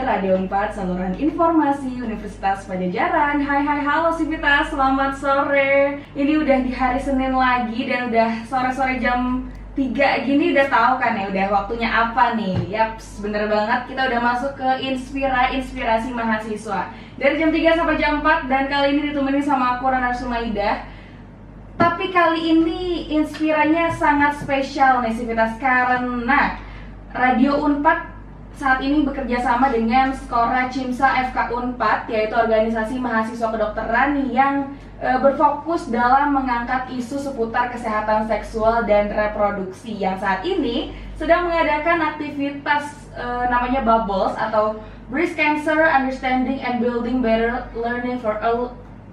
Radio 4, saluran informasi Universitas Padjadjaran. Hai halo Sivitas, selamat sore. Ini udah di hari Senin lagi dan udah sore-sore jam 3 gini, udah tahu kan ya udah waktunya apa nih. Yaps, bener banget, kita udah masuk ke Inspirasi Mahasiswa dari jam 3 sampai jam 4, dan kali ini ditemenin sama aku Rana Sumaidah. Tapi kali ini inspiranya sangat spesial nih Sivitas, karena Radio Unpad saat ini bekerja sama dengan Skora Cimsa FK Unpad, yaitu organisasi mahasiswa kedokteran yang berfokus dalam mengangkat isu seputar kesehatan seksual dan reproduksi, yang saat ini sedang mengadakan aktivitas namanya Bubbles atau Breast Cancer Understanding and Building Better Learning for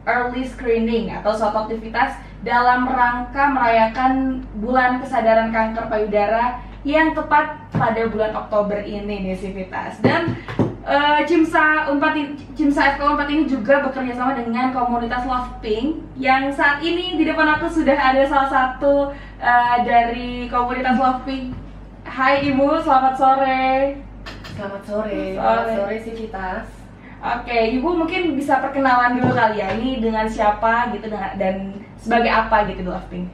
Early Screening, atau suatu aktivitas dalam rangka merayakan bulan kesadaran kanker payudara yang tepat pada bulan Oktober ini nih Sivitas. Dan Cimsa FK Unpad ini juga bekerja sama dengan komunitas Love Pink, yang saat ini di depan aku sudah ada salah satu dari komunitas Love Pink. Hai Ibu, selamat sore. Selamat sore Sivitas. Oke, Ibu mungkin bisa perkenalan dulu kali ya, ini dengan siapa gitu dan sebagai apa gitu di Love Pink.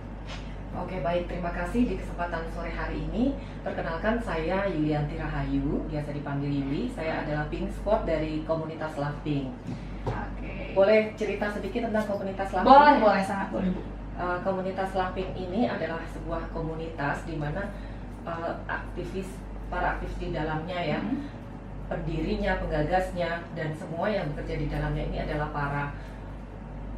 Oke, baik, terima kasih di kesempatan sore hari ini. Perkenalkan, saya Yulianti Rahayu, biasa dipanggil Yuli. Saya adalah Pink Squad dari komunitas Love Pink. Oke. Boleh cerita sedikit tentang komunitas Love Pink? Boleh, sangat boleh Bu. Komunitas Love Pink ini adalah sebuah komunitas di mana para aktivis di dalamnya ya, pendirinya, penggagasnya, dan semua yang bekerja di dalamnya ini adalah para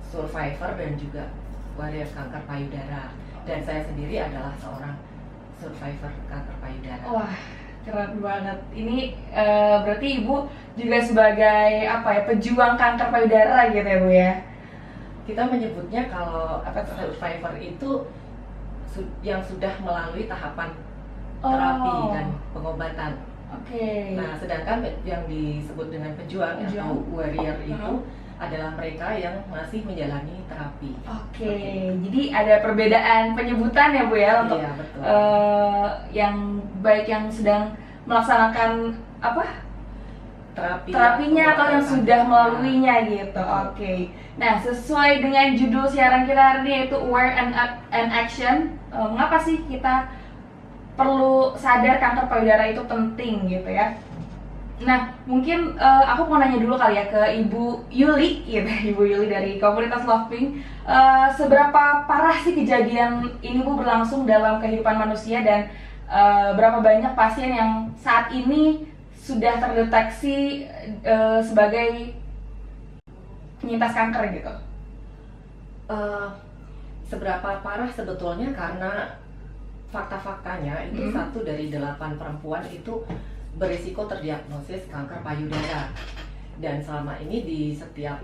survivor dan juga warrior kanker payudara. Dan saya sendiri adalah seorang survivor kanker payudara. Wah, keren banget. Ini berarti Ibu juga sebagai pejuang kanker payudara gitu ya Bu ya? Kita menyebutnya kalau survivor itu yang sudah melalui tahapan terapi dan pengobatan. Oke. Nah, sedangkan yang disebut dengan pejuang atau warrior itu adalah mereka yang masih menjalani terapi. Oke. Jadi ada perbedaan penyebutan ya Bu ya untuk iya, betul. Yang baik yang sedang melaksanakan terapinya atau yang sudah melaluinya gitu. Oke. Nah, sesuai dengan judul siaran kita hari ini, yaitu Aware and Action. Mengapa sih kita perlu sadar kanker payudara itu penting gitu ya? Nah, mungkin aku mau nanya dulu kali ya ke Ibu Yuli, gitu, Ibu Yuli dari komunitas Love Pink. Seberapa parah sih kejadian ini Bu berlangsung dalam kehidupan manusia, dan berapa banyak pasien yang saat ini sudah terdeteksi sebagai penyintas kanker gitu? Seberapa parah sebetulnya, karena fakta-faktanya itu 1 dari 8 perempuan itu berisiko terdiagnosis kanker payudara, dan selama ini di setiap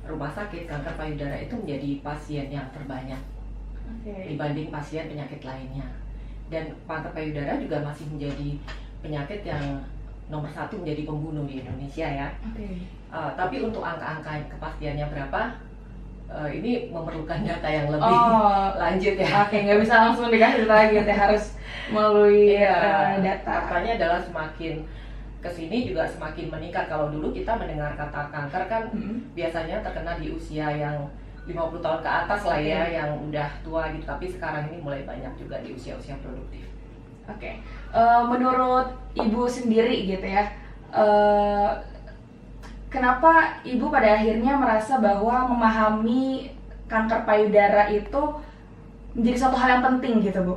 rumah sakit kanker payudara itu menjadi pasien yang terbanyak dibanding pasien penyakit lainnya. Dan kanker payudara juga masih menjadi penyakit yang nomor 1 menjadi pembunuh di Indonesia ya. Tapi untuk angka-angka kepastiannya berapa, ini memerlukan data yang lebih lanjut ya. Oke, nggak bisa langsung dikasih lagi ya, harus melalui data. Makanya adalah semakin kesini juga semakin meningkat. Kalau dulu kita mendengar kata kanker kan biasanya terkena di usia yang 50 tahun ke atas lah ya, yang udah tua gitu. Tapi sekarang ini mulai banyak juga di usia-usia produktif. Oke. Menurut Ibu sendiri gitu ya, kenapa Ibu pada akhirnya merasa bahwa memahami kanker payudara itu menjadi suatu hal yang penting gitu Bu?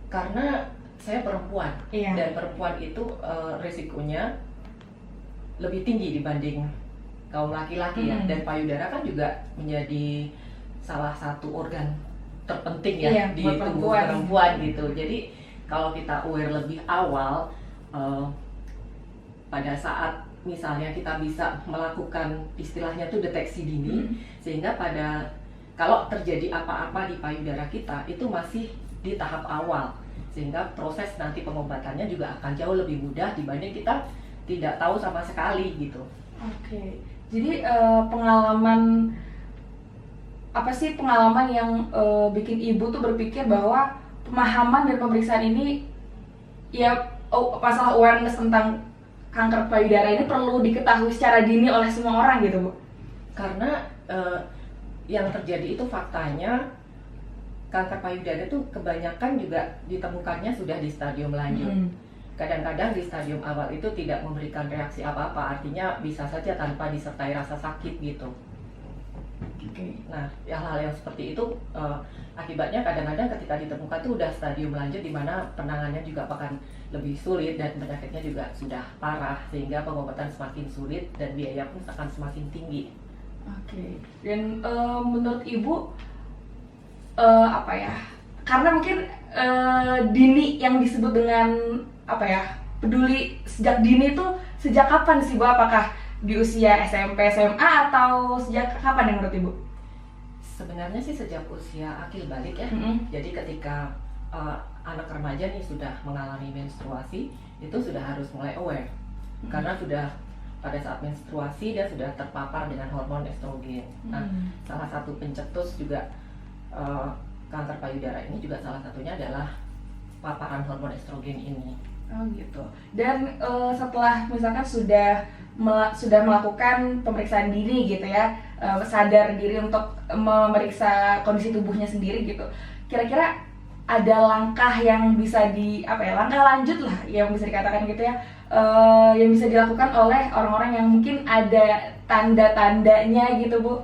Karena saya perempuan, dan perempuan itu risikonya lebih tinggi dibanding kaum laki-laki ya. Dan payudara kan juga menjadi salah satu organ terpenting ya di tubuh perempuan gitu. Jadi kalau kita aware lebih awal, pada saat misalnya kita bisa melakukan istilahnya tuh deteksi dini, sehingga kalau terjadi apa-apa di payudara kita itu masih di tahap awal, sehingga proses nanti pengobatannya juga akan jauh lebih mudah dibanding kita tidak tahu sama sekali gitu. Oke. Jadi pengalaman yang bikin Ibu tuh berpikir bahwa pemahaman dan pemeriksaan ini ya masalah awareness tentang kanker payudara ini perlu diketahui secara dini oleh semua orang gitu Bu? Karena yang terjadi itu faktanya kanker payudara itu kebanyakan juga ditemukannya sudah di stadium lanjut. Kadang-kadang di stadium awal itu tidak memberikan reaksi apa-apa, artinya bisa saja tanpa disertai rasa sakit gitu. Nah, hal-hal yang seperti itu akibatnya kadang-kadang ketika ditemukan itu udah stadium lanjut di mana penanganannya juga akan lebih sulit dan penyakitnya juga sudah parah sehingga pengobatan semakin sulit dan biaya pun akan semakin tinggi. Dan menurut Ibu apa ya? Karena mungkin dini yang disebut dengan apa ya? Peduli sejak dini itu sejak kapan sih Bu? Apakah di usia SMP, SMA atau sejak kapan yang menurut Ibu? Sebenarnya sih sejak usia akil balik ya. Jadi ketika anak remaja nih sudah mengalami menstruasi, itu sudah harus mulai aware. Karena sudah pada saat menstruasi dia sudah terpapar dengan hormon estrogen. Nah, salah satu pencetus juga kanker payudara ini juga salah satunya adalah paparan hormon estrogen ini. Oh gitu. Dan setelah misalkan sudah melakukan pemeriksaan dini gitu ya, sadar diri untuk memeriksa kondisi tubuhnya sendiri gitu. Kira-kira ada langkah yang bisa langkah lanjut lah yang bisa dikatakan gitu ya, yang bisa dilakukan oleh orang-orang yang mungkin ada tanda-tandanya gitu Bu?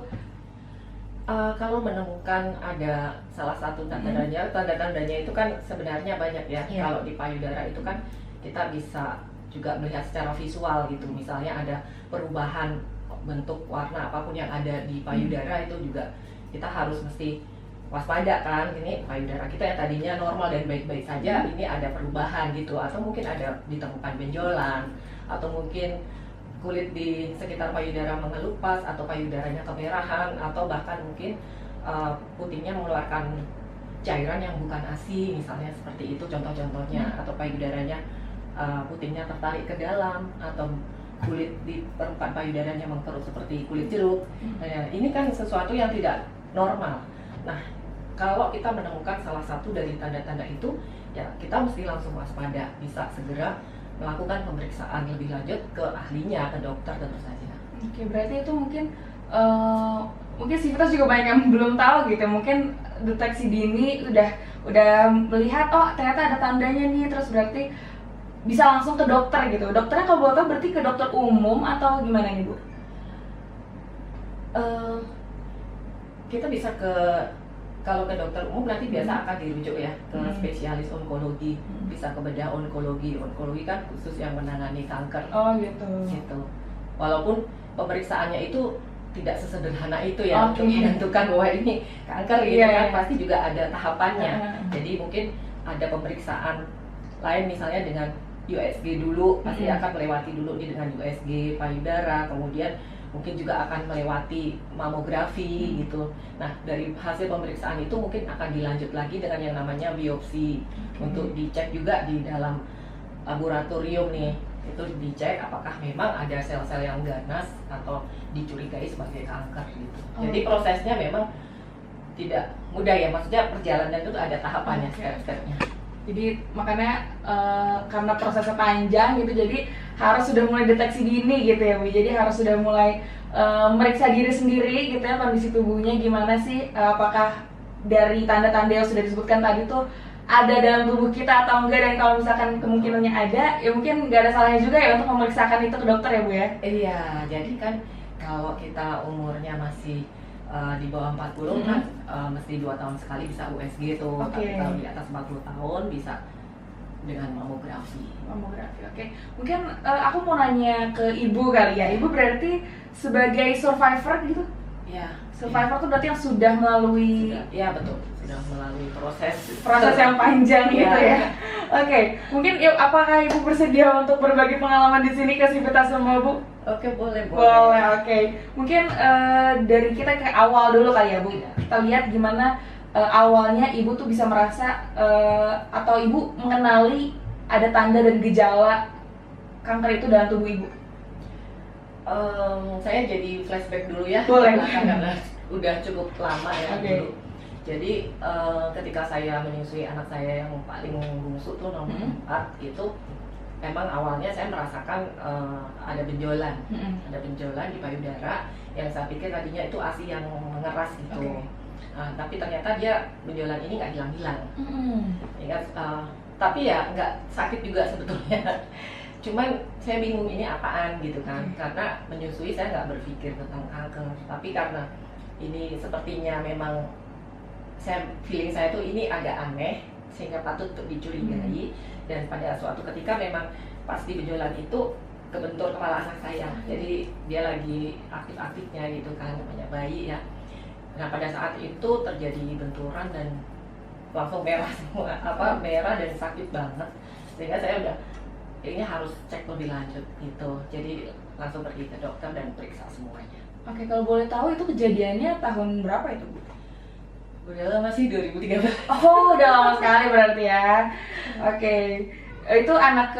Kalau menemukan ada salah satu tanda-tandanya itu kan sebenarnya banyak ya. Kalau di payudara itu kan kita bisa juga melihat secara visual gitu. Misalnya ada perubahan bentuk warna apapun yang ada di payudara itu juga kita harus mesti waspada kan. Ini payudara kita yang tadinya normal dan baik-baik saja, ini ada perubahan gitu. Atau mungkin ada ditemukan benjolan, atau mungkin kulit di sekitar payudara mengelupas, atau payudaranya kemerahan, atau bahkan mungkin putingnya mengeluarkan cairan yang bukan ASI, misalnya seperti itu contoh-contohnya. Atau payudaranya putingnya tertarik ke dalam, atau kulit di permukaan payudaranya mengkerut seperti kulit jeruk. Nah, ini kan sesuatu yang tidak normal. Nah, kalau kita menemukan salah satu dari tanda-tanda itu, ya kita mesti langsung waspada, bisa segera melakukan pemeriksaan lebih lanjut ke ahlinya, ke dokter tentu saja. Berarti itu mungkin Sivitas juga banyak yang belum tahu gitu. Mungkin deteksi dini udah melihat ternyata ada tandanya nih, terus berarti bisa langsung ke dokter gitu. Dokternya kalau boleh tahu berarti ke dokter umum atau gimana nih Bu? Kita bisa kalau ke dokter umum nanti biasa akan dirujuk ya ke spesialis onkologi, bisa ke bedah onkologi. Onkologi kan khusus yang menangani kanker. Oh gitu. Walaupun pemeriksaannya itu tidak sesederhana itu ya untuk menentukan bahwa ini kanker gitu kan, pasti juga ada tahapannya. Jadi mungkin ada pemeriksaan lain misalnya dengan USG dulu, pasti akan melewati dulu dengan USG payudara, kemudian mungkin juga akan melewati mamografi gitu. Nah, dari hasil pemeriksaan itu mungkin akan dilanjut lagi dengan yang namanya biopsi untuk dicek juga di dalam laboratorium nih. Itu dicek apakah memang ada sel-sel yang ganas atau dicurigai sebagai kanker gitu. Jadi prosesnya memang tidak mudah ya, maksudnya perjalanan itu ada tahapannya, step-stepnya. Jadi makanya karena prosesnya panjang gitu, jadi harus sudah mulai deteksi dini gitu ya Bu. Jadi harus sudah mulai meriksa diri sendiri gitu ya, kondisi tubuhnya gimana sih, apakah dari tanda-tanda yang sudah disebutkan tadi tuh ada dalam tubuh kita atau enggak, dan kalau misalkan kemungkinannya ada, ya mungkin nggak ada salahnya juga ya untuk memeriksakan itu ke dokter ya Bu ya. Iya, jadi kan kalau kita umurnya masih di bawah 40 kan mesti 2 tahun sekali bisa USG tuh. Tapi kalau di atas 40 tahun bisa dengan mamografi. Mungkin aku mau nanya ke Ibu kali ya. Ibu berarti sebagai survivor gitu? Iya. Survivor tuh berarti yang sudah melalui. Iya betul, sudah melalui proses yang panjang gitu ya. Mungkin apakah Ibu bersedia untuk berbagi pengalaman di sini ke Sivitas sama Bu? Boleh. Mungkin dari kita ke awal dulu kali ya Bu. Kita lihat gimana awalnya Ibu tuh bisa merasa atau Ibu mengenali ada tanda dan gejala kanker itu dalam tubuh Ibu. Saya jadi flashback dulu ya. Boleh. Karena udah cukup lama ya dulu. Jadi ketika saya menyusui anak saya yang paling bungsu tuh nomor 4 gitu, emang awalnya saya merasakan ada benjolan, ada benjolan di payudara yang saya pikir tadinya itu ASI yang mengeras gitu. Oke. Tapi ternyata dia benjolan ini nggak hilang-hilang. Ya, tapi ya nggak sakit juga sebetulnya. Cuman saya bingung ini apaan gitu kan, karena menyusui saya nggak berpikir tentang kanker, tapi karena ini sepertinya memang feeling saya tuh ini agak aneh sehingga patut untuk dicurigai. Dan pada suatu ketika memang pas di benjolan itu kebentur kepala anak saya, jadi dia lagi aktif-aktifnya gitu kan, namanya bayi ya. Nah pada saat itu terjadi benturan dan langsung merah semua, merah dan sakit banget, sehingga saya udah ini harus cek lebih lanjut gitu. Jadi langsung pergi ke dokter dan periksa semuanya. Oke, kalau boleh tahu itu kejadiannya tahun berapa itu, Bu? Udah lama sih, 2013. Oh, udah lama sekali berarti ya. Oke. Itu anak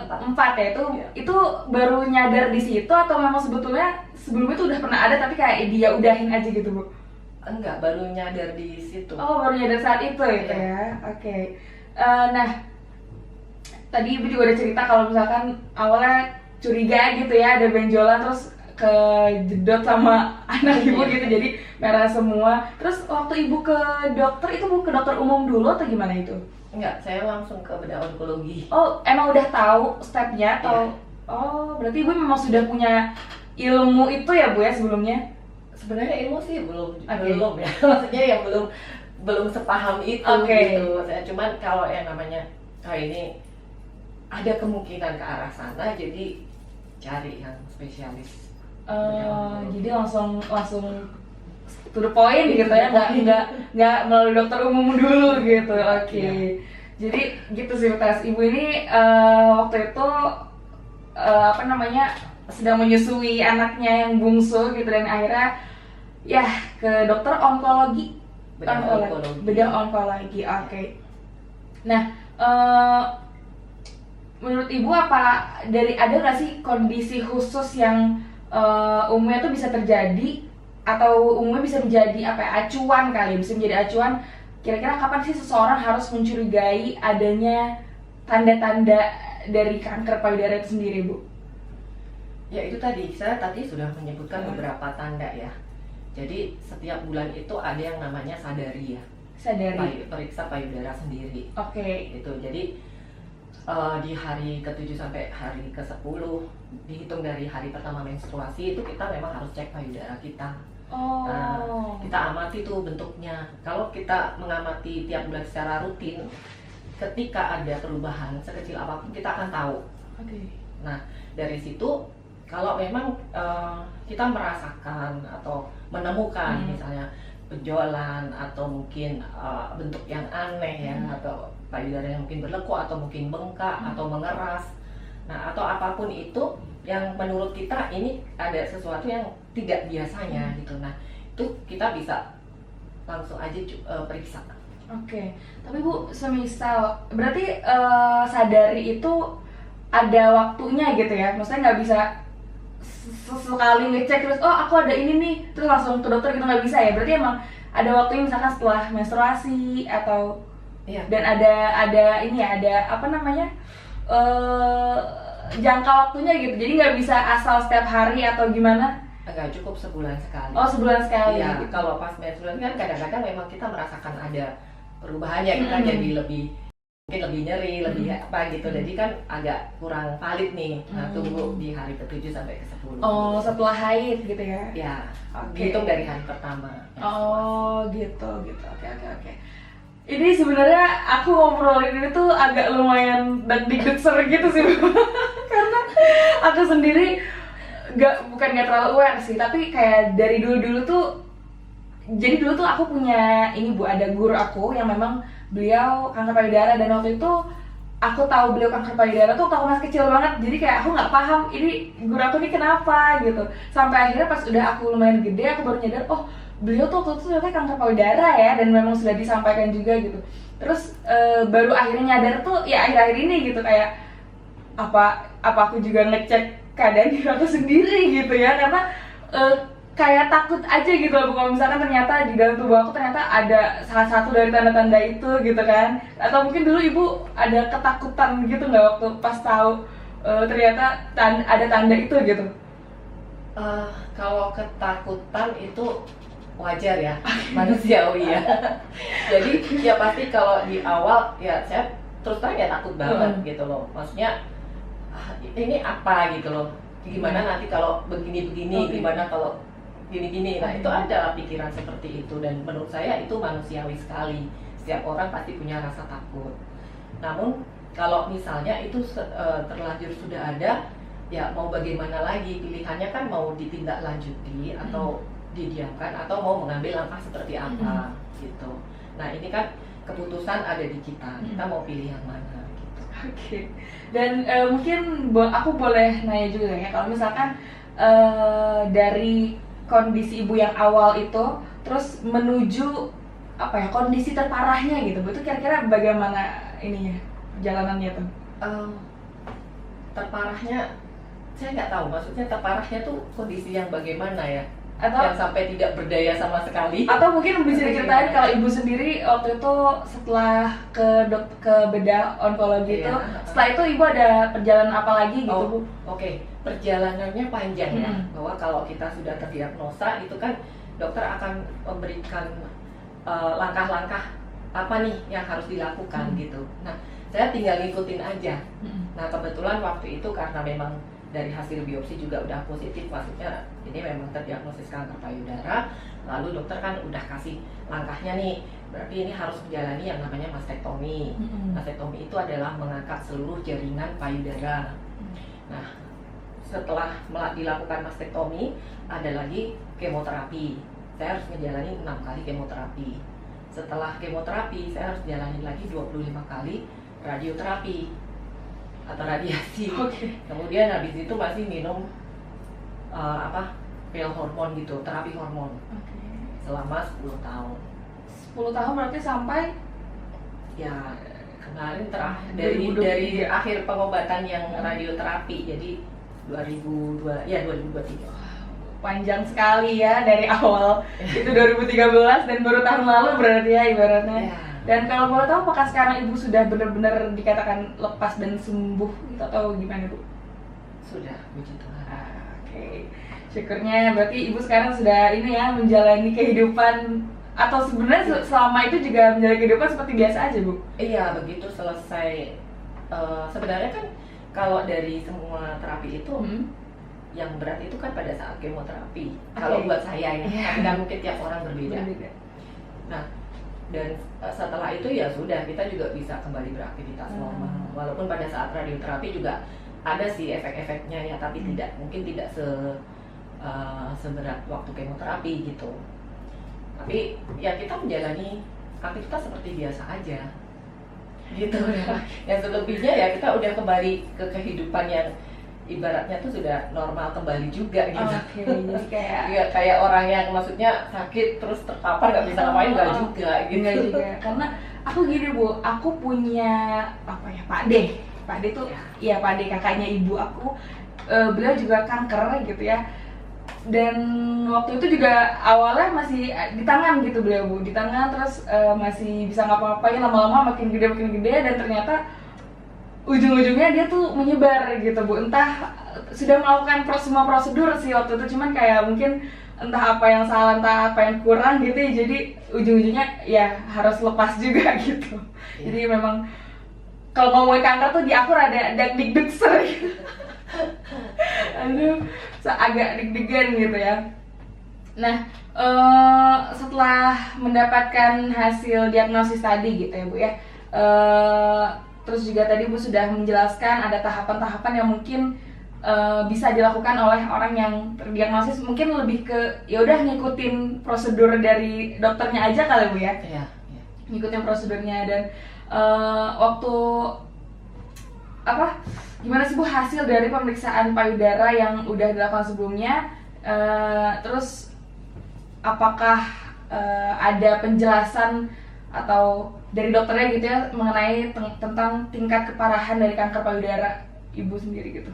keempat ya, itu baru nyadar di situ atau memang sebetulnya sebelumnya itu udah pernah ada tapi kayak dia udahin aja gitu, Bu? Enggak, baru nyadar di situ. Oh, baru nyadar saat itu ya. Oke. Nah, tadi Ibu juga udah cerita kalau misalkan awalnya curiga gitu ya, ada benjolan terus kejedot sama anak Ibu gitu, jadi merah semua. Terus waktu Ibu ke dokter, itu Bu ke dokter umum dulu atau gimana itu? Enggak, saya langsung ke bedah onkologi. Oh, emang udah tahu stepnya atau? Oh, berarti Ibu memang sudah punya ilmu itu ya Bu ya sebelumnya? Sebenarnya ilmu sih belum ya. Maksudnya yang belum sepaham itu gitu. Saya cuman kalau yang namanya ini ada kemungkinan ke arah sana, jadi cari yang spesialis. Jadi langsung to the point gitu ya, nggak melalui dokter umum dulu gitu. Oke. Jadi gitu sih tes Ibu ini waktu itu sedang menyusui anaknya yang bungsu gitu, dan akhirnya ya ke dokter onkologi, bedah onkologi. Oke. Nah, menurut Ibu ada nggak sih kondisi khusus yang umumnya tuh bisa terjadi atau umumnya bisa menjadi acuan kali, bisa menjadi acuan kira-kira kapan sih seseorang harus mencurigai adanya tanda-tanda dari kanker payudara itu sendiri, Bu? Ya itu tadi, saya sudah menyebutkan beberapa tanda ya. Jadi setiap bulan itu ada yang namanya sadari ya. Sadari. Periksa payudara sendiri. Oke. Itu jadi di hari ke-7 sampai hari ke-10, dihitung dari hari pertama menstruasi itu kita memang harus cek payudara kita. Nah, kita amati tuh bentuknya. Kalau kita mengamati tiap bulan secara rutin, ketika ada perubahan sekecil apapun kita akan tahu. Nah, dari situ kalau memang kita merasakan atau menemukan misalnya benjolan atau mungkin bentuk yang aneh ya, atau payudara yang mungkin berlekuk atau mungkin bengkak atau mengeras, nah atau apapun itu yang menurut kita ini ada sesuatu yang tidak biasanya gitu, nah itu kita bisa langsung aja periksa. Oke. Tapi Bu, semisal berarti sadari itu ada waktunya gitu ya, maksudnya nggak bisa sekali ngecek terus aku ada ini nih terus langsung ke dokter gitu, nggak bisa ya, berarti emang ada waktunya misalkan setelah menstruasi atau dan ada ini ya, ada jangka waktunya gitu, jadi nggak bisa asal setiap hari atau gimana? Enggak, cukup sebulan sekali. Oh, sebulan sekali. Ya, kalau pas menstruasi kan kadang-kadang memang kita merasakan ada perubahannya, kita jadi mungkin lebih nyeri, lebih apa gitu, jadi kan agak kurang valid nih. Nah, tunggu di hari ke-7 sampai ke-10. Oh, setelah haid gitu ya? Ya, hitung dari hari pertama. Oh, gitu. Oke. Ini sebenarnya aku ngobrolin ini tuh agak lumayan deg-deger gitu sih, karena aku sendiri bukan nggak terlalu aware sih, tapi kayak dari dulu tuh, jadi dulu tuh aku punya ini Bu, ada guru aku yang memang beliau kanker payudara, dan waktu itu aku tahu beliau kanker payudara tuh waktu aku masih kecil banget, jadi kayak aku nggak paham ini guru aku ini kenapa gitu, sampai akhirnya pas udah aku lumayan gede aku baru nyadar beliau tuh waktu itu ternyata kanker payudara ya, dan memang sudah disampaikan juga gitu. Terus baru akhirnya nyadar tuh ya akhir-akhir ini gitu, kayak apa aku juga ngecek keadaan diri aku sendiri gitu ya, karena kayak takut aja gitu loh Bu, kalau misalkan ternyata di dalam tubuh aku ternyata ada salah satu dari tanda-tanda itu gitu kan. Atau mungkin dulu Ibu ada ketakutan gitu nggak waktu pas tahu ternyata ada tanda itu gitu? Kalau ketakutan itu wajar ya, manusiawi ya. Jadi ya pasti kalau di awal ya saya terus terang ya takut banget gitu loh. Maksudnya ini apa gitu loh. Gimana nanti kalau begini-begini, gimana kalau gini-gini. Nah, itu ada pikiran seperti itu dan menurut saya itu manusiawi sekali. Setiap orang pasti punya rasa takut. Namun kalau misalnya itu terlanjur sudah ada, ya mau bagaimana lagi, pilihannya kan mau ditindaklanjuti atau didiamkan atau mau mengambil langkah seperti apa gitu. Nah, ini kan keputusan ada di kita mau pilih yang mana gitu. Oke. Dan mungkin aku boleh nanya juga ya, kalau misalkan dari kondisi Ibu yang awal itu terus menuju apa ya, kondisi terparahnya gitu Bu, itu kira-kira bagaimana ininya perjalanannya tuh? Terparahnya saya nggak tahu, maksudnya terparahnya tuh kondisi yang bagaimana ya? Atau yang sampai tidak berdaya sama sekali? Atau mungkin bisa diceritain kalau Ibu sendiri waktu itu setelah ke bedah onkologi itu, setelah itu Ibu ada perjalanan apa lagi gitu Bu? Oke. Perjalanannya panjang ya, bahwa kalau kita sudah terdiagnosa itu kan dokter akan memberikan langkah-langkah apa nih yang harus dilakukan gitu. Nah, saya tinggal ngikutin aja. Nah, kebetulan waktu itu karena memang dari hasil biopsi juga udah positif, maksudnya ini memang terdiagnosis kanker payudara, lalu dokter kan udah kasih langkahnya nih, berarti ini harus menjalani yang namanya mastektomi. Mastektomi itu adalah mengangkat seluruh jaringan payudara. Nah, setelah dilakukan mastektomi, ada lagi kemoterapi. Saya harus menjalani 6 kali kemoterapi. Setelah kemoterapi, saya harus jalani lagi 25 kali radioterapi atau radiasi. Kemudian habis itu masih minum pil hormon gitu, terapi hormon. Selama 10 tahun. 10 tahun berarti sampai ya kemarin terakhir dari akhir pengobatan yang radioterapi, jadi 2023. Panjang sekali ya, dari awal itu 2013 dan baru tahun lalu berarti ya ibaratnya. Dan kalau boleh tahu, apakah sekarang Ibu sudah benar-benar dikatakan lepas dan sembuh gitu atau gimana Bu? Sudah, puji Tuhan. Oke. Syukurnya berarti Ibu sekarang sudah ini ya, menjalani kehidupan, atau sebenarnya selama itu juga menjalani kehidupan seperti biasa aja Bu? Iya, begitu selesai. Sebenarnya kan kalau dari semua terapi itu yang berat itu kan pada saat kemoterapi. Kalau buat saya ya, tapi kan mungkin tiap orang berbeda. Nah, dan setelah itu ya sudah, kita juga bisa kembali beraktivitas normal. Walaupun pada saat radioterapi juga ada sih efek-efeknya ya, tapi mungkin tidak seberat waktu kemoterapi gitu. Tapi ya kita menjalani aktivitas seperti biasa aja gitu ya. Yang selebihnya ya kita udah kembali ke kehidupan yang ibaratnya tuh sudah normal kembali juga gitu. Jadi kayak orang yang maksudnya sakit terus terpapar nggak bisa ngapain, nggak juga gitu. Nggak juga, karena aku gini Bu, aku punya Pak D tuh ya Pak D, kakaknya ibu aku, beliau juga kanker gitu ya. Dan waktu itu juga awalnya masih di tangan gitu beliau Bu, di tangan, terus masih bisa ngapa-ngapain, lama-lama makin gede dan ternyata ujung-ujungnya dia tuh menyebar gitu Bu. Entah sudah melakukan semua prosedur sih waktu itu, cuman kayak mungkin entah apa yang salah, entah apa yang kurang gitu ya, jadi ujung-ujungnya ya harus lepas juga gitu. Jadi memang kalau ngomongin kanker tuh di aku rada deg-deg gitu. Aduh, agak deg-degan gitu ya. Nah, setelah mendapatkan hasil diagnosis tadi gitu ya Bu ya, terus juga tadi Bu sudah menjelaskan ada tahapan-tahapan yang mungkin bisa dilakukan oleh orang yang terdiagnosis, mungkin lebih ke ya udah ngikutin prosedur dari dokternya aja kali Bu ya. Ngikutin prosedurnya. Dan waktu gimana sih Bu hasil dari pemeriksaan payudara yang udah dilakukan sebelumnya, terus apakah ada penjelasan atau dari dokternya gitu ya mengenai tentang tingkat keparahan dari kanker payudara Ibu sendiri gitu?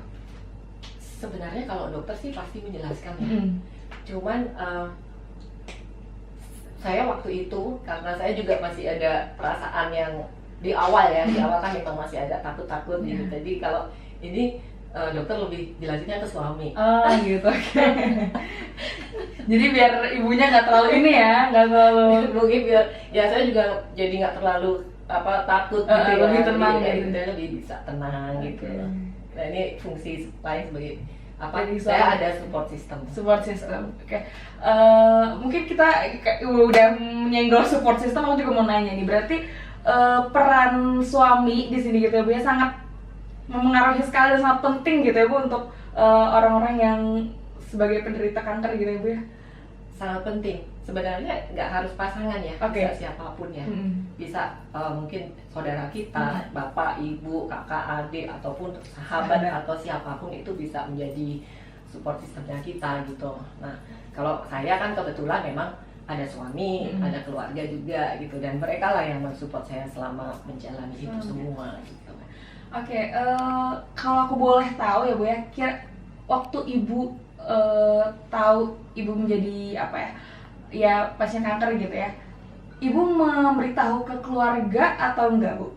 Sebenarnya kalau dokter sih pasti menjelaskan ya. Cuman saya waktu itu karena saya juga masih ada perasaan yang di awal ya, di awal kan memang masih ada takut-takut gitu. Jadi kalau ini dokter lebih jelasinnya ke suami. Oh gitu, oke. Jadi biar ibunya nggak terlalu ini ya, nggak terlalu Mungkin biar ya saya juga jadi nggak terlalu takut gitu ya, lebih tenang jadi, gitu. dia lebih bisa tenang gitu. Nah ini fungsi lain sebagai Jadi saya ada support system. Support system, oke. Mungkin kita udah menyenggol support system, aku juga mau nanya nih, berarti peran suami di sini gitu ya Bu ya sangat memengaruhi sekali dan sangat penting gitu ya Bu untuk orang-orang yang sebagai penderita kanker gitu ya Bu ya. Sangat penting. Sebenarnya nggak harus pasangan ya, Oke. bisa siapapun ya. Bisa mungkin saudara kita, bapak, ibu, kakak, adik, ataupun sahabat atau siapapun itu bisa menjadi support systemnya kita gitu. Nah, kalau saya kan kebetulan memang ada suami, ada keluarga juga gitu, dan mereka lah yang mensupport saya selama menjalani itu semua gitu. Oke, kalau aku boleh tahu ya Bu ya, waktu Ibu tahu Ibu menjadi apa ya pasien kanker gitu ya, Ibu memberitahu ke keluarga atau enggak Bu?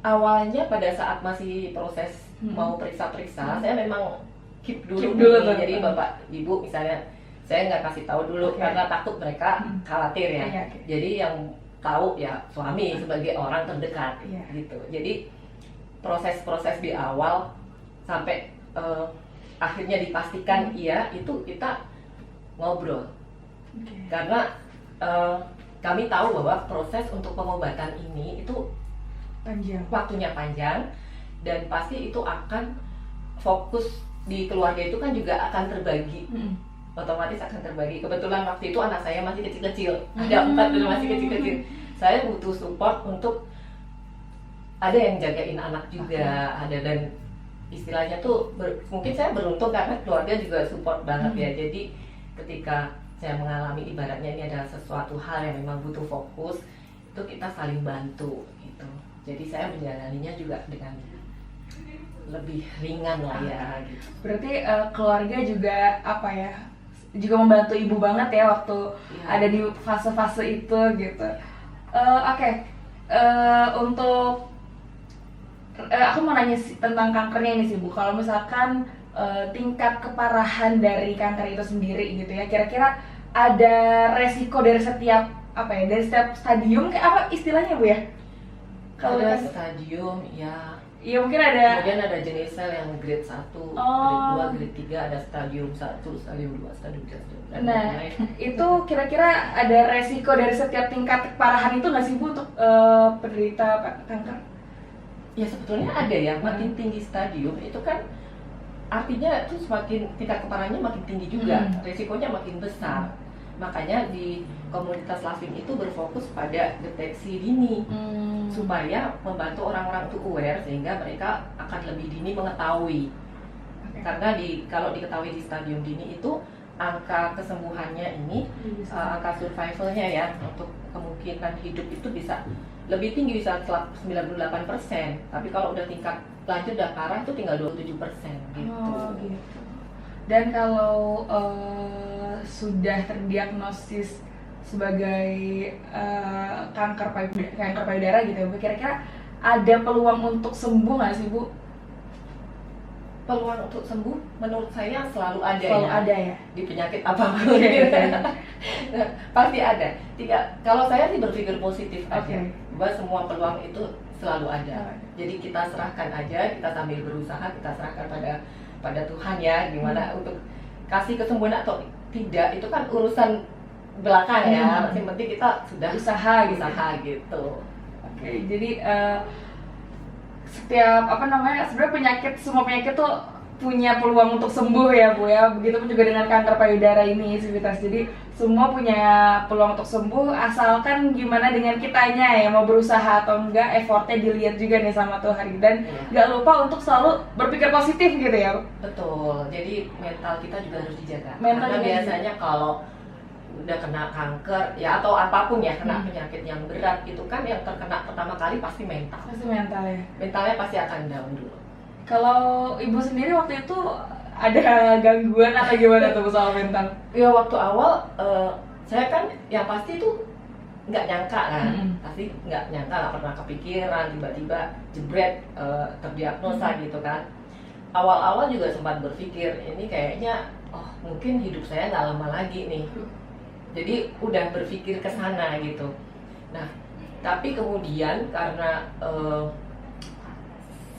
Awalnya pada saat masih proses mau periksa-periksa, saya memang keep dulu tuh. Jadi bapak ibu misalnya saya nggak kasih tahu dulu karena takut mereka khawatir ya. Jadi yang tahu ya suami sebagai orang terdekat gitu. Jadi proses-proses di awal sampai akhirnya dipastikan iya, itu kita ngobrol. Karena kami tahu bahwa proses untuk pengobatan ini itu waktunya panjang, dan pasti itu akan fokus di keluarga itu kan juga akan terbagi, otomatis akan terbagi. Kebetulan waktu itu anak saya masih kecil-kecil, ada 4 dan masih kecil-kecil. Saya butuh support untuk ada yang jagain anak juga, ada, dan istilahnya tuh mungkin saya beruntung karena keluarga juga support banget ya. Jadi ketika saya mengalami ibaratnya ini adalah sesuatu hal yang memang butuh fokus, itu kita saling bantu gitu. Jadi saya menjalaninya juga dengan lebih ringan lah ya gitu. Berarti keluarga juga apa ya, juga membantu Ibu banget ya waktu ada di fase-fase itu gitu. Oke. Untuk aku mau nanya tentang kankernya ini sih Bu. Kalau misalkan tingkat keparahan dari kanker itu sendiri gitu ya, kira-kira ada resiko dari setiap dari setiap stadium, kayak apa istilahnya Bu ya? Kalau ada stadium ya. Iya mungkin ada. Kemudian ada jenis sel yang grade 1, grade 2, grade 3, ada stadium 1, stadium 2, stadium 3. Nah, itu kira-kira ada resiko dari setiap tingkat keparahan itu nggak sih Bu untuk penderita kanker? Ya sebetulnya ada ya, makin tinggi stadium itu kan artinya itu semakin tingkat keparahannya makin tinggi juga, resikonya makin besar. Makanya di komunitas Lasving itu berfokus pada deteksi dini supaya membantu orang-orang itu aware sehingga mereka akan lebih dini mengetahui. Karena kalau diketahui di stadium dini itu angka kesembuhannya ini, angka survivalnya ya untuk kemungkinan hidup itu bisa lebih tinggi, bisa 98%. Tapi kalau udah tingkat lanjut dan parah itu tinggal 27% gitu. Gitu. Dan kalau sudah terdiagnosis sebagai kanker payudara gitu ya Bu, kira-kira ada peluang untuk sembuh nggak sih Bu? Peluang untuk sembuh menurut saya selalu ada. Ada ya di penyakit apapun. Pasti ada. Kalau saya sih berpikir positif aja, bahwa semua peluang itu selalu ada. Jadi kita serahkan aja, kita sambil berusaha, kita serahkan pada Tuhan ya, gimana untuk kasih kesembuhan atau tidak itu kan urusan belakang ya. Yang penting kita sudah usaha gitu. Oke, jadi setiap sebenarnya semua penyakit tuh punya peluang untuk sembuh ya Bu ya. Begitupun juga dengan kanker payudara ini Sivitas. Jadi semua punya peluang untuk sembuh, asalkan gimana dengan kitanya ya, mau berusaha atau enggak, effortnya dilihat juga nih sama Tuhan. Dan nggak lupa untuk selalu berpikir positif gitu ya. Betul. Jadi mental kita juga harus dijaga. Karena biasanya kalau udah kena kanker ya atau apapun ya, kena penyakit yang berat itu kan yang terkena pertama kali pasti mental. Pasti mental ya. Mentalnya pasti akan down dulu. Kalau Ibu sendiri waktu itu ada gangguan atau gimana tuh soal mental? Ya waktu awal saya kan yang pasti tuh nggak nyangka kan, pasti nggak nyangka, nggak pernah kepikiran tiba-tiba jebret terdiagnosa gitu kan. Awal-awal juga sempat berpikir ini kayaknya mungkin hidup saya nggak lama lagi nih, jadi udah berpikir ke sana gitu. Nah tapi kemudian karena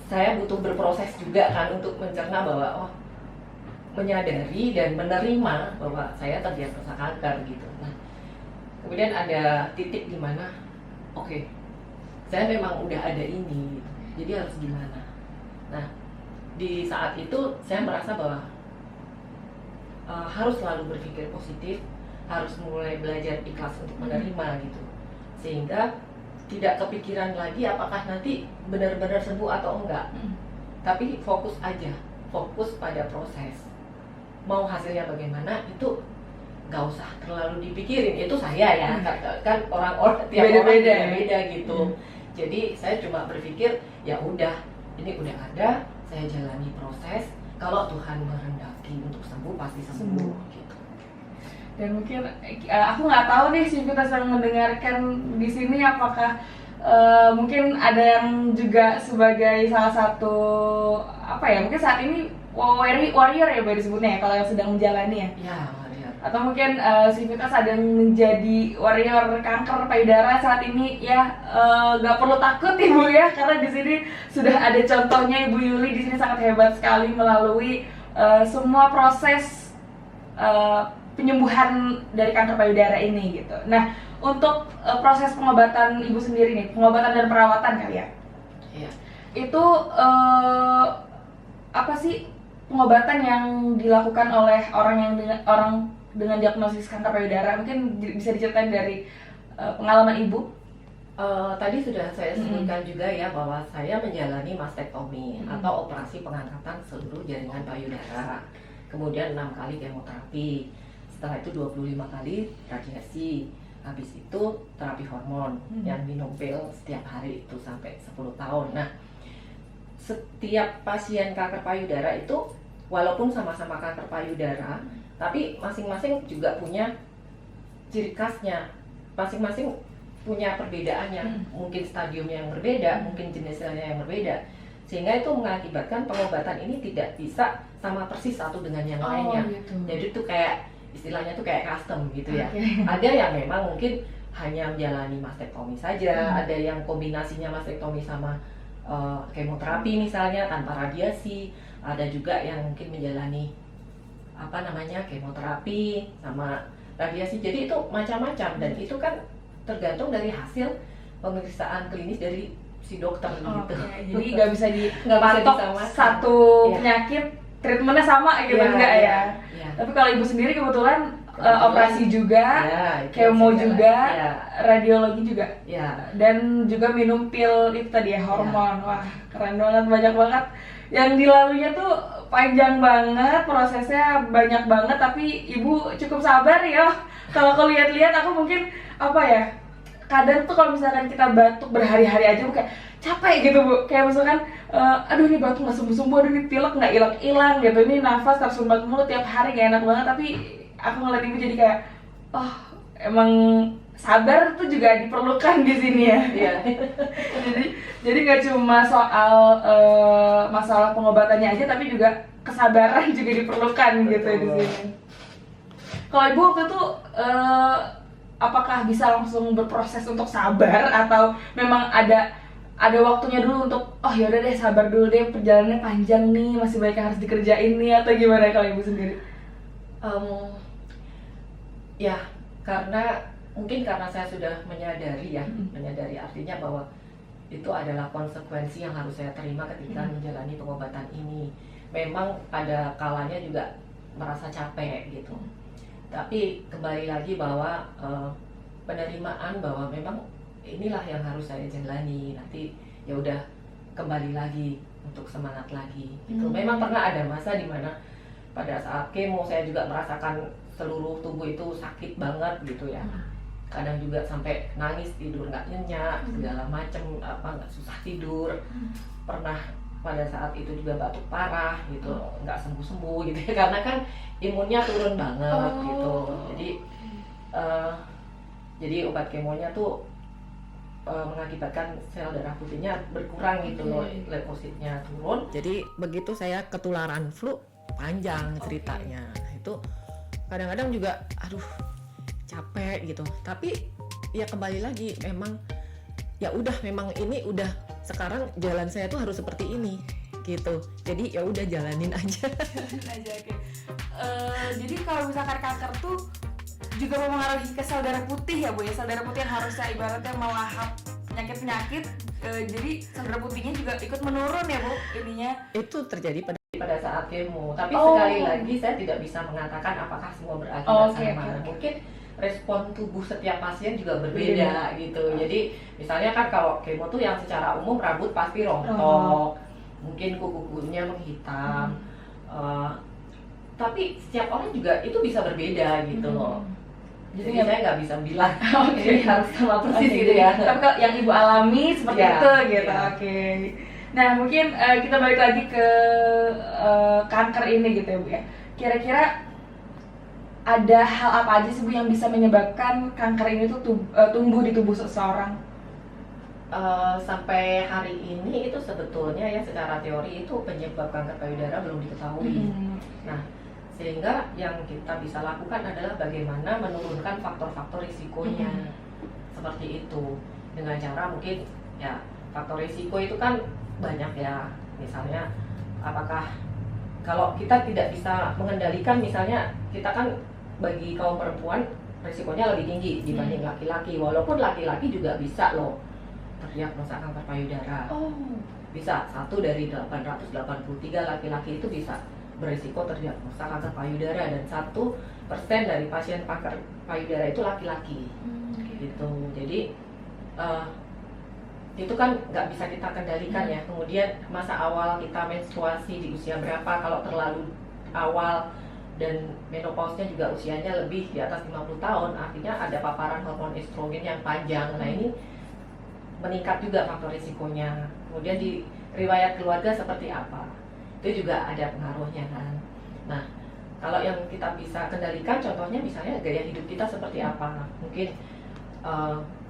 saya butuh berproses juga kan untuk mencerna bahwa menyadari dan menerima bahwa saya terdiagnosa kanker gitu. Nah, kemudian ada titik di mana oke, saya memang udah ada ini gitu. Jadi harus gimana. Nah di saat itu saya merasa bahwa harus selalu berpikir positif, harus mulai belajar ikhlas untuk menerima gitu, sehingga tidak kepikiran lagi apakah nanti benar-benar sembuh atau enggak, tapi fokus aja, fokus pada proses. Mau hasilnya bagaimana itu nggak usah terlalu dipikirin, itu saya ya, kan orang-orang tiap orang beda-beda gitu. Jadi saya cuma berpikir ya udah, ini udah ada, saya jalani proses, kalau Tuhan menghendaki untuk sembuh pasti sembuh gitu. Dan mungkin aku nggak tahu nih Sivitas yang mendengarkan di sini apakah mungkin ada yang juga sebagai salah satu mungkin saat ini warrior ya boleh disebutnya ya kalau yang sedang menjalani ya. Ya warrior. Atau mungkin Sivitas ada yang menjadi warrior kanker payudara saat ini ya, nggak perlu takut Ibu ya, karena di sini sudah ada contohnya Ibu Yuli di sini sangat hebat sekali melalui semua proses penyembuhan dari kanker payudara ini gitu. Nah, untuk proses pengobatan Ibu sendiri nih, pengobatan dan perawatan kali ya. Iya. Itu apa sih pengobatan yang dilakukan oleh orang dengan diagnosis kanker payudara? Mungkin bisa diceritain dari pengalaman Ibu. Tadi sudah saya sebutkan juga ya bahwa saya menjalani mastektomi atau operasi pengangkatan seluruh jaringan payudara. Kemudian 6 kali kemoterapi. Setelah itu 25 kali radiasi. Habis itu terapi hormon yang minum pil setiap hari itu sampai 10 tahun. Nah, setiap pasien kanker payudara itu walaupun sama-sama kanker payudara, tapi masing-masing juga punya ciri khasnya. Masing-masing punya perbedaannya. Mungkin stadiumnya yang berbeda, mungkin jenis selnya yang berbeda. Sehingga itu mengakibatkan pengobatan ini tidak bisa sama persis satu dengan yang lainnya. Gitu. Jadi itu kayak istilahnya tuh kayak custom gitu ya. Ada yang memang mungkin hanya menjalani mastektomi saja, ada yang kombinasinya mastektomi sama kemoterapi misalnya tanpa radiasi, ada juga yang mungkin menjalani kemoterapi sama radiasi. Jadi itu macam-macam dan itu kan tergantung dari hasil pemeriksaan klinis dari si dokter gitu. Jadi nggak bisa dipatok satu penyakit treatmentnya sama gitu, enggak ya. Tapi kalau Ibu sendiri kebetulan operasi juga, kemo juga, radiologi juga, dan juga minum pil itu tadi ya, hormon. Wah keren banget, banyak banget yang dilaluinya tuh, panjang banget prosesnya, banyak banget. Tapi Ibu cukup sabar ya. Kalau aku lihat-lihat aku mungkin kadang tuh kalau misalkan kita batuk berhari-hari aja kayak capek gitu Bu, kayak misalkan aduh ini batuk nggak sembuh-sembuh, aduh ini pilek nggak hilang-hilang gitu, ini nafas tersumbat mulu tiap hari gak enak banget. Tapi aku ngeliat Ibu jadi kayak emang sabar tuh juga diperlukan di sini ya. jadi nggak cuma soal masalah pengobatannya aja, tapi juga kesabaran juga diperlukan. Betul. Gitu di sini. Kalau Ibu waktu itu apakah bisa langsung berproses untuk sabar atau memang ada waktunya dulu untuk yaudah deh sabar dulu deh, perjalanannya panjang nih, masih banyak yang harus dikerjain nih, atau gimana kalau Ibu sendiri? Ya karena saya sudah menyadari menyadari artinya bahwa itu adalah konsekuensi yang harus saya terima ketika menjalani pengobatan ini. Memang pada kalanya juga merasa capek gitu. Tapi kembali lagi bahwa penerimaan bahwa memang inilah yang harus saya jalani. Nanti ya udah kembali lagi untuk semangat lagi gitu. Memang pernah ada masa di mana pada saat kemo saya juga merasakan seluruh tubuh itu sakit banget gitu ya. Kadang juga sampai nangis, tidur nggak nyenyak, segala macam, nggak susah tidur. Pernah pada saat itu juga batuk parah gitu, nggak sembuh-sembuh gitu ya, karena kan imunnya turun banget gitu. Jadi obat kemonya tuh mengakibatkan sel darah putihnya berkurang gitu loh, leukositnya turun. Jadi begitu saya ketularan flu, panjang ceritanya. Itu kadang-kadang juga aduh capek gitu. Tapi ya kembali lagi memang ya udah, memang ini udah sekarang jalan saya tuh harus seperti ini gitu. Jadi ya udah jalanin aja. Oke. Jadi kalau misalkan kanker tuh juga mempengaruhi ke sel darah putih ya Bu ya, sel darah putih yang harusnya ibaratnya melahap penyakit-penyakit, jadi sel darah putihnya juga ikut menurun ya Bu ininya. Itu terjadi pada saat kemo. Tapi sekali lagi saya tidak bisa mengatakan apakah semua berakibat sama. Mungkin respon tubuh setiap pasien juga berbeda gitu. Jadi misalnya kan kalau kemo tuh yang secara umum rambut pasti rontok, mungkin kuku-kukunya menghitam. Tapi setiap orang juga itu bisa berbeda gitu loh. Jadi saya nggak bisa bilang ini harus sama persis gitu ya. Tapi kalau yang Ibu alami seperti itu gitu. Oke. Nah mungkin kita balik lagi ke kanker ini gitu ya Bu ya. Kira-kira ada hal apa aja sih Bu yang bisa menyebabkan kanker ini tuh tumbuh di tubuh seseorang? Sampai hari ini itu sebetulnya ya secara teori itu penyebab kanker payudara belum diketahui. Nah, sehingga yang kita bisa lakukan adalah bagaimana menurunkan faktor-faktor risikonya. Seperti itu. Dengan cara mungkin ya faktor risiko itu kan banyak ya. Misalnya apakah kalau kita tidak bisa mengendalikan, misalnya kita kan bagi kaum perempuan risikonya lebih tinggi dibanding laki-laki, walaupun laki-laki juga bisa loh terdiagnosa kanker payudara. Bisa, 1 dari 883 laki-laki itu bisa berisiko terdiagnosa kanker payudara, dan 1% dari pasien kanker payudara itu laki-laki. Gitu. Jadi itu kan nggak bisa kita kendalikan ya. Kemudian masa awal kita menstruasi di usia berapa, kalau terlalu awal dan menopause-nya juga usianya lebih di atas 50 tahun, artinya ada paparan hormon estrogen yang panjang. Nah ini meningkat juga faktor risikonya. Kemudian di riwayat keluarga seperti apa, itu juga ada pengaruhnya kan. Nah kalau yang kita bisa kendalikan, contohnya misalnya gaya hidup kita seperti apa, mungkin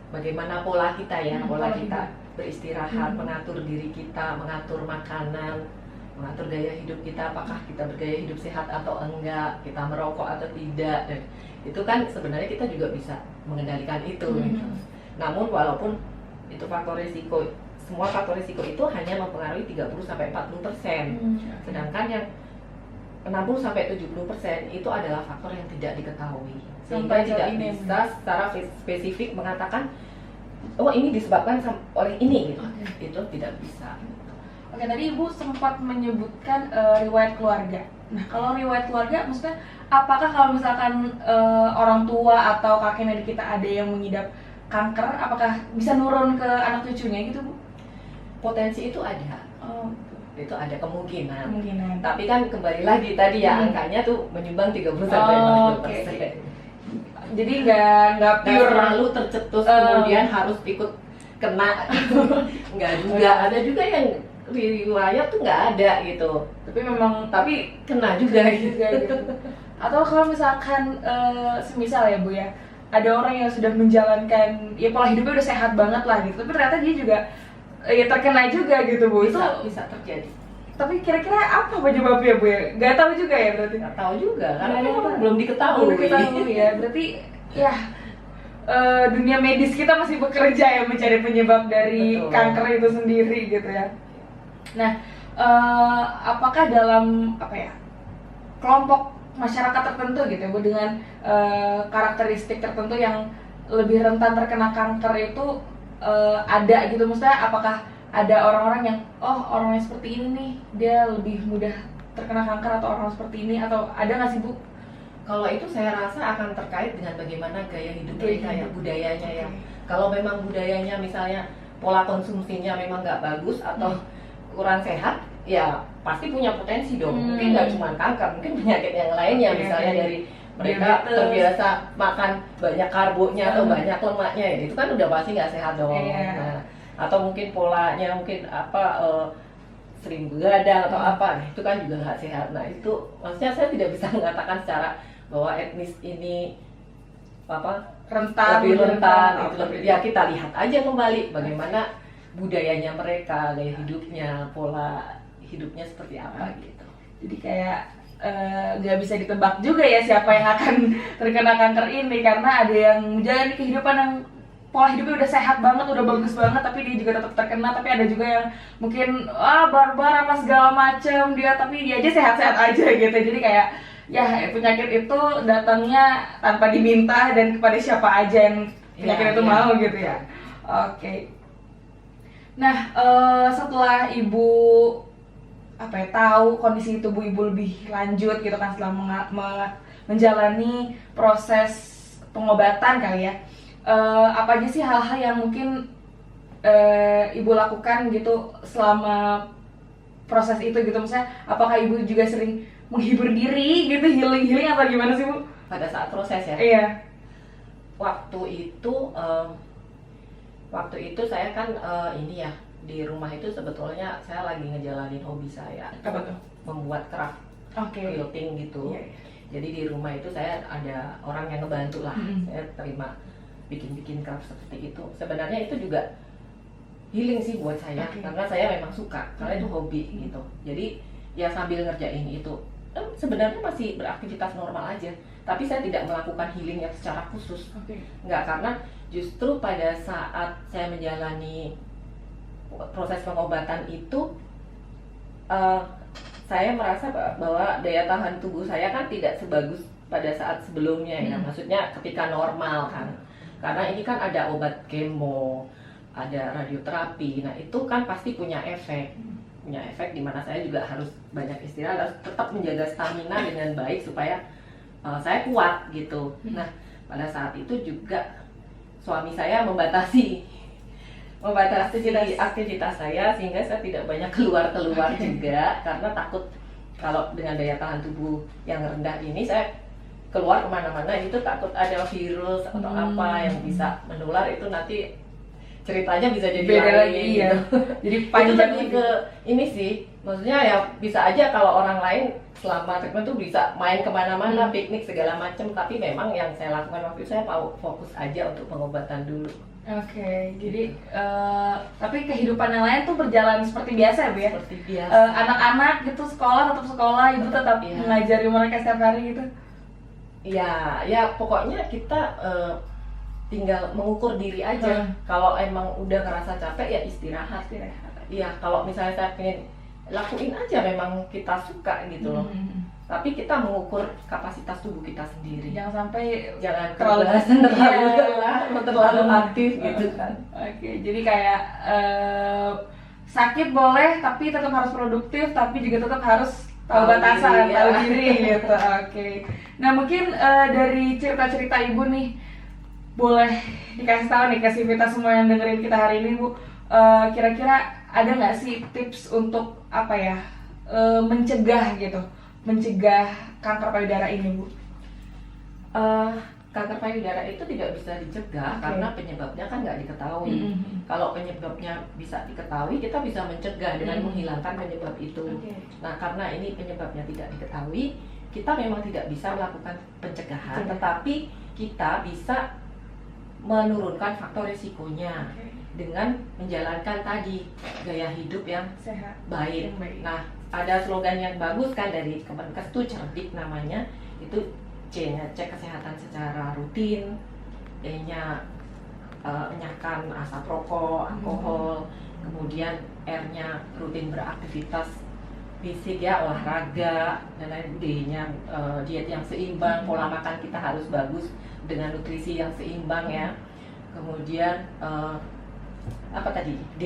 bagaimana pola kita ya, pola kita beristirahat, mengatur diri kita, mengatur makanan, mengatur gaya hidup kita, apakah kita bergaya hidup sehat atau enggak, kita merokok atau tidak, dan itu kan sebenarnya kita juga bisa mengendalikan itu. Gitu. Namun walaupun itu faktor risiko, semua faktor risiko itu hanya mempengaruhi 30-40%, sedangkan yang 60-70% itu adalah faktor yang tidak diketahui, sehingga tidak bisa secara spesifik mengatakan oh ini disebabkan oleh ini gitu. Itu tidak bisa. Oke, tadi Ibu sempat menyebutkan riwayat keluarga. Nah, kalau riwayat keluarga, maksudnya apakah kalau misalkan orang tua atau kakek nenek kita ada yang mengidap kanker, apakah bisa nurun ke anak cucunya gitu, Bu? Potensi itu ada. Itu ada kemungkinan. Tapi kan kembali lagi tadi ya, angkanya tuh menyumbang 30-40%. Jadi nggak pure lalu tercetus kemudian harus ikut kena. Nggak juga. Ada juga yang riwayat tuh nggak ada gitu, tapi kena juga gitu. Atau kalau misalkan semisal ya Bu ya, ada orang yang sudah menjalankan ya pola hidupnya udah sehat banget lah gitu, tapi ternyata dia juga ya terkena juga gitu Bu. Bisa terjadi. Tapi kira-kira apa penyebabnya Bu ya? Gak tahu juga ya berarti? Gak tahu juga, karena kan belum diketahui. Ya, berarti ya dunia medis kita masih bekerja ya mencari penyebab dari kanker itu sendiri gitu ya. Nah, apakah dalam kelompok masyarakat tertentu gitu ya Bu, dengan karakteristik tertentu yang lebih rentan terkena kanker itu ada gitu, maksudnya apakah ada orang-orang yang orang yang seperti ini nih dia lebih mudah terkena kanker, atau orang seperti ini, atau ada nggak sih Bu? Kalau itu saya rasa akan terkait dengan bagaimana gaya hidup mereka ya, budayanya ya. Kalau memang budayanya misalnya pola konsumsinya memang nggak bagus atau kurang sehat, ya pasti punya potensi dong. Mungkin nggak cuma kanker, mungkin penyakit yang lainnya, misalnya dari mereka terbiasa makan banyak karbonya atau banyak lemaknya, ya itu kan udah pasti nggak sehat dong. Nah, atau mungkin polanya mungkin sering begadang atau apa, nah, itu kan juga nggak sehat. Nah itu maksudnya saya tidak bisa mengatakan secara bahwa etnis ini rentan lebih rentan itu atau ya kita lihat aja kembali bagaimana budayanya mereka, gaya hidupnya, pola hidupnya seperti apa gitu. Jadi kayak nggak bisa ditebak juga ya siapa yang akan terkena kanker ini, karena ada yang menjalani kehidupan yang pola hidupnya udah sehat banget, udah bagus banget, tapi dia juga tetap terkena. Tapi ada juga yang mungkin barbar apa segala macem dia, tapi dia aja sehat-sehat aja gitu. Jadi kayak ya penyakit itu datangnya tanpa diminta dan kepada siapa aja yang penyakit itu mau gitu ya. Oke. Nah setelah ibu tahu kondisi tubuh ibu lebih lanjut gitu kan, setelah menjalani proses pengobatan kali ya, apa aja sih hal-hal yang mungkin ibu lakukan gitu selama proses itu gitu? Misalnya apakah ibu juga sering menghibur diri gitu, healing atau gimana sih Bu? Pada saat proses ya? Iya. Waktu itu saya kan ini ya, di rumah itu sebetulnya saya lagi ngejalanin hobi saya. Apa tuh? Membuat craft, quilting gitu. Iya. Jadi di rumah itu saya ada orang yang ngebantu lah. Saya terima bikin craft seperti itu. Sebenarnya itu juga healing sih buat saya, karena saya memang suka, karena itu hobi gitu. Jadi ya sambil ngerjain itu sebenarnya masih beraktivitas normal aja, tapi saya tidak melakukan healing yang secara khusus. Nggak, karena justru pada saat saya menjalani proses pengobatan itu saya merasa bahwa daya tahan tubuh saya kan tidak sebagus pada saat sebelumnya ya. Maksudnya ketika normal kan, karena ini kan ada obat kemo, ada radioterapi. Nah itu kan pasti punya efek di mana saya juga harus banyak istirahat, harus tetap menjaga stamina dengan baik supaya saya kuat gitu. Nah pada saat itu juga suami saya membatasi aktivitas saya, sehingga saya tidak banyak keluar juga, karena takut kalau dengan daya tahan tubuh yang rendah ini saya keluar kemana-mana itu takut ada virus atau apa yang bisa menular, itu nanti ceritanya bisa jadi beda lain, lagi ya. gitu. Jadi Itu panjang lebih ke ini sih, maksudnya ya bisa aja kalau orang lain selama treatment tuh bisa main kemana-mana, piknik segala macam, tapi memang yang saya lakukan waktu itu saya fokus aja untuk pengobatan dulu. Oke, jadi tapi kehidupan yang lain tuh berjalan seperti biasa ya Bu ya? Seperti biasa. Anak-anak gitu sekolah tetap sekolah, ibu tetap mengajari mereka setiap hari gitu? Ya pokoknya kita tinggal mengukur diri aja. Kalau emang udah ngerasa capek ya istirahat. Iya, kalau misalnya saya pengen lakuin aja, memang kita suka gitu loh. Tapi kita mengukur kapasitas tubuh kita sendiri. Jangan terlalu aktif gitu kan. Oke, jadi kayak sakit boleh, tapi tetap harus produktif, tapi juga tetap harus tahu batasan, tahu diri gitu. Oke. Nah mungkin dari cerita-cerita ibu nih, boleh dikasih tahu nih ke Sivita semua yang dengerin kita hari ini Bu, kira-kira ada nggak sih tips untuk apa ya, mencegah kanker payudara ini Bu? Kanker payudara itu tidak bisa dicegah karena penyebabnya kan nggak diketahui. Kalau penyebabnya bisa diketahui, kita bisa mencegah dengan menghilangkan penyebab itu. Nah karena ini penyebabnya tidak diketahui, kita memang tidak bisa melakukan pencegahan, tetapi kita bisa menurunkan faktor risikonya dengan menjalankan tadi gaya hidup yang sehat, baik. Nah ada slogan yang bagus kan dari Kemenkes tuh, cerdik namanya, itu C-nya cek kesehatan secara rutin, E-nya enyahkan asap rokok, alkohol, kemudian R-nya rutin beraktivitas fisik ya, olahraga, dan lain. D-nya diet yang seimbang, pola makan kita harus bagus dengan nutrisi yang seimbang ya. Kemudian apa tadi? D.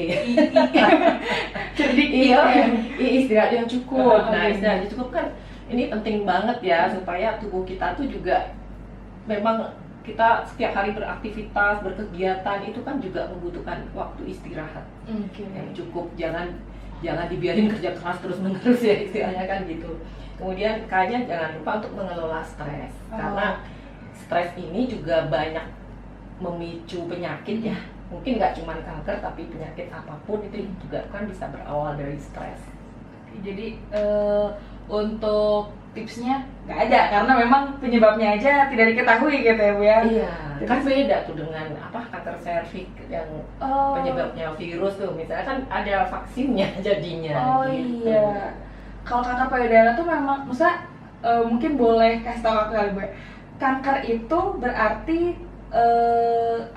Cerdik. Istirahat yang cukup. Nah, istirahat yang cukup kan ini penting banget ya, supaya tubuh kita tuh juga, memang kita setiap hari beraktivitas, berkegiatan itu kan juga membutuhkan waktu istirahat yang cukup. Jangan dibiarin kerja keras terus-menerus ya, istilahnya kan gitu. Kemudian kayaknya jangan lupa untuk mengelola stres, karena stres ini juga banyak memicu penyakit ya. Mungkin nggak cuma kanker, tapi penyakit apapun itu juga kan bisa berawal dari stres. Jadi untuk tipsnya nggak ada karena memang penyebabnya aja tidak diketahui gitu ya Bu ya. Iya, kan beda tuh dengan kanker serviks yang penyebabnya virus tuh, misalnya kan ada vaksinnya jadinya. Oh gitu. iya. Kalau kanker payudara tuh memang, maksudnya mungkin boleh kasih tahu aku kali Bu ya. Kanker itu berarti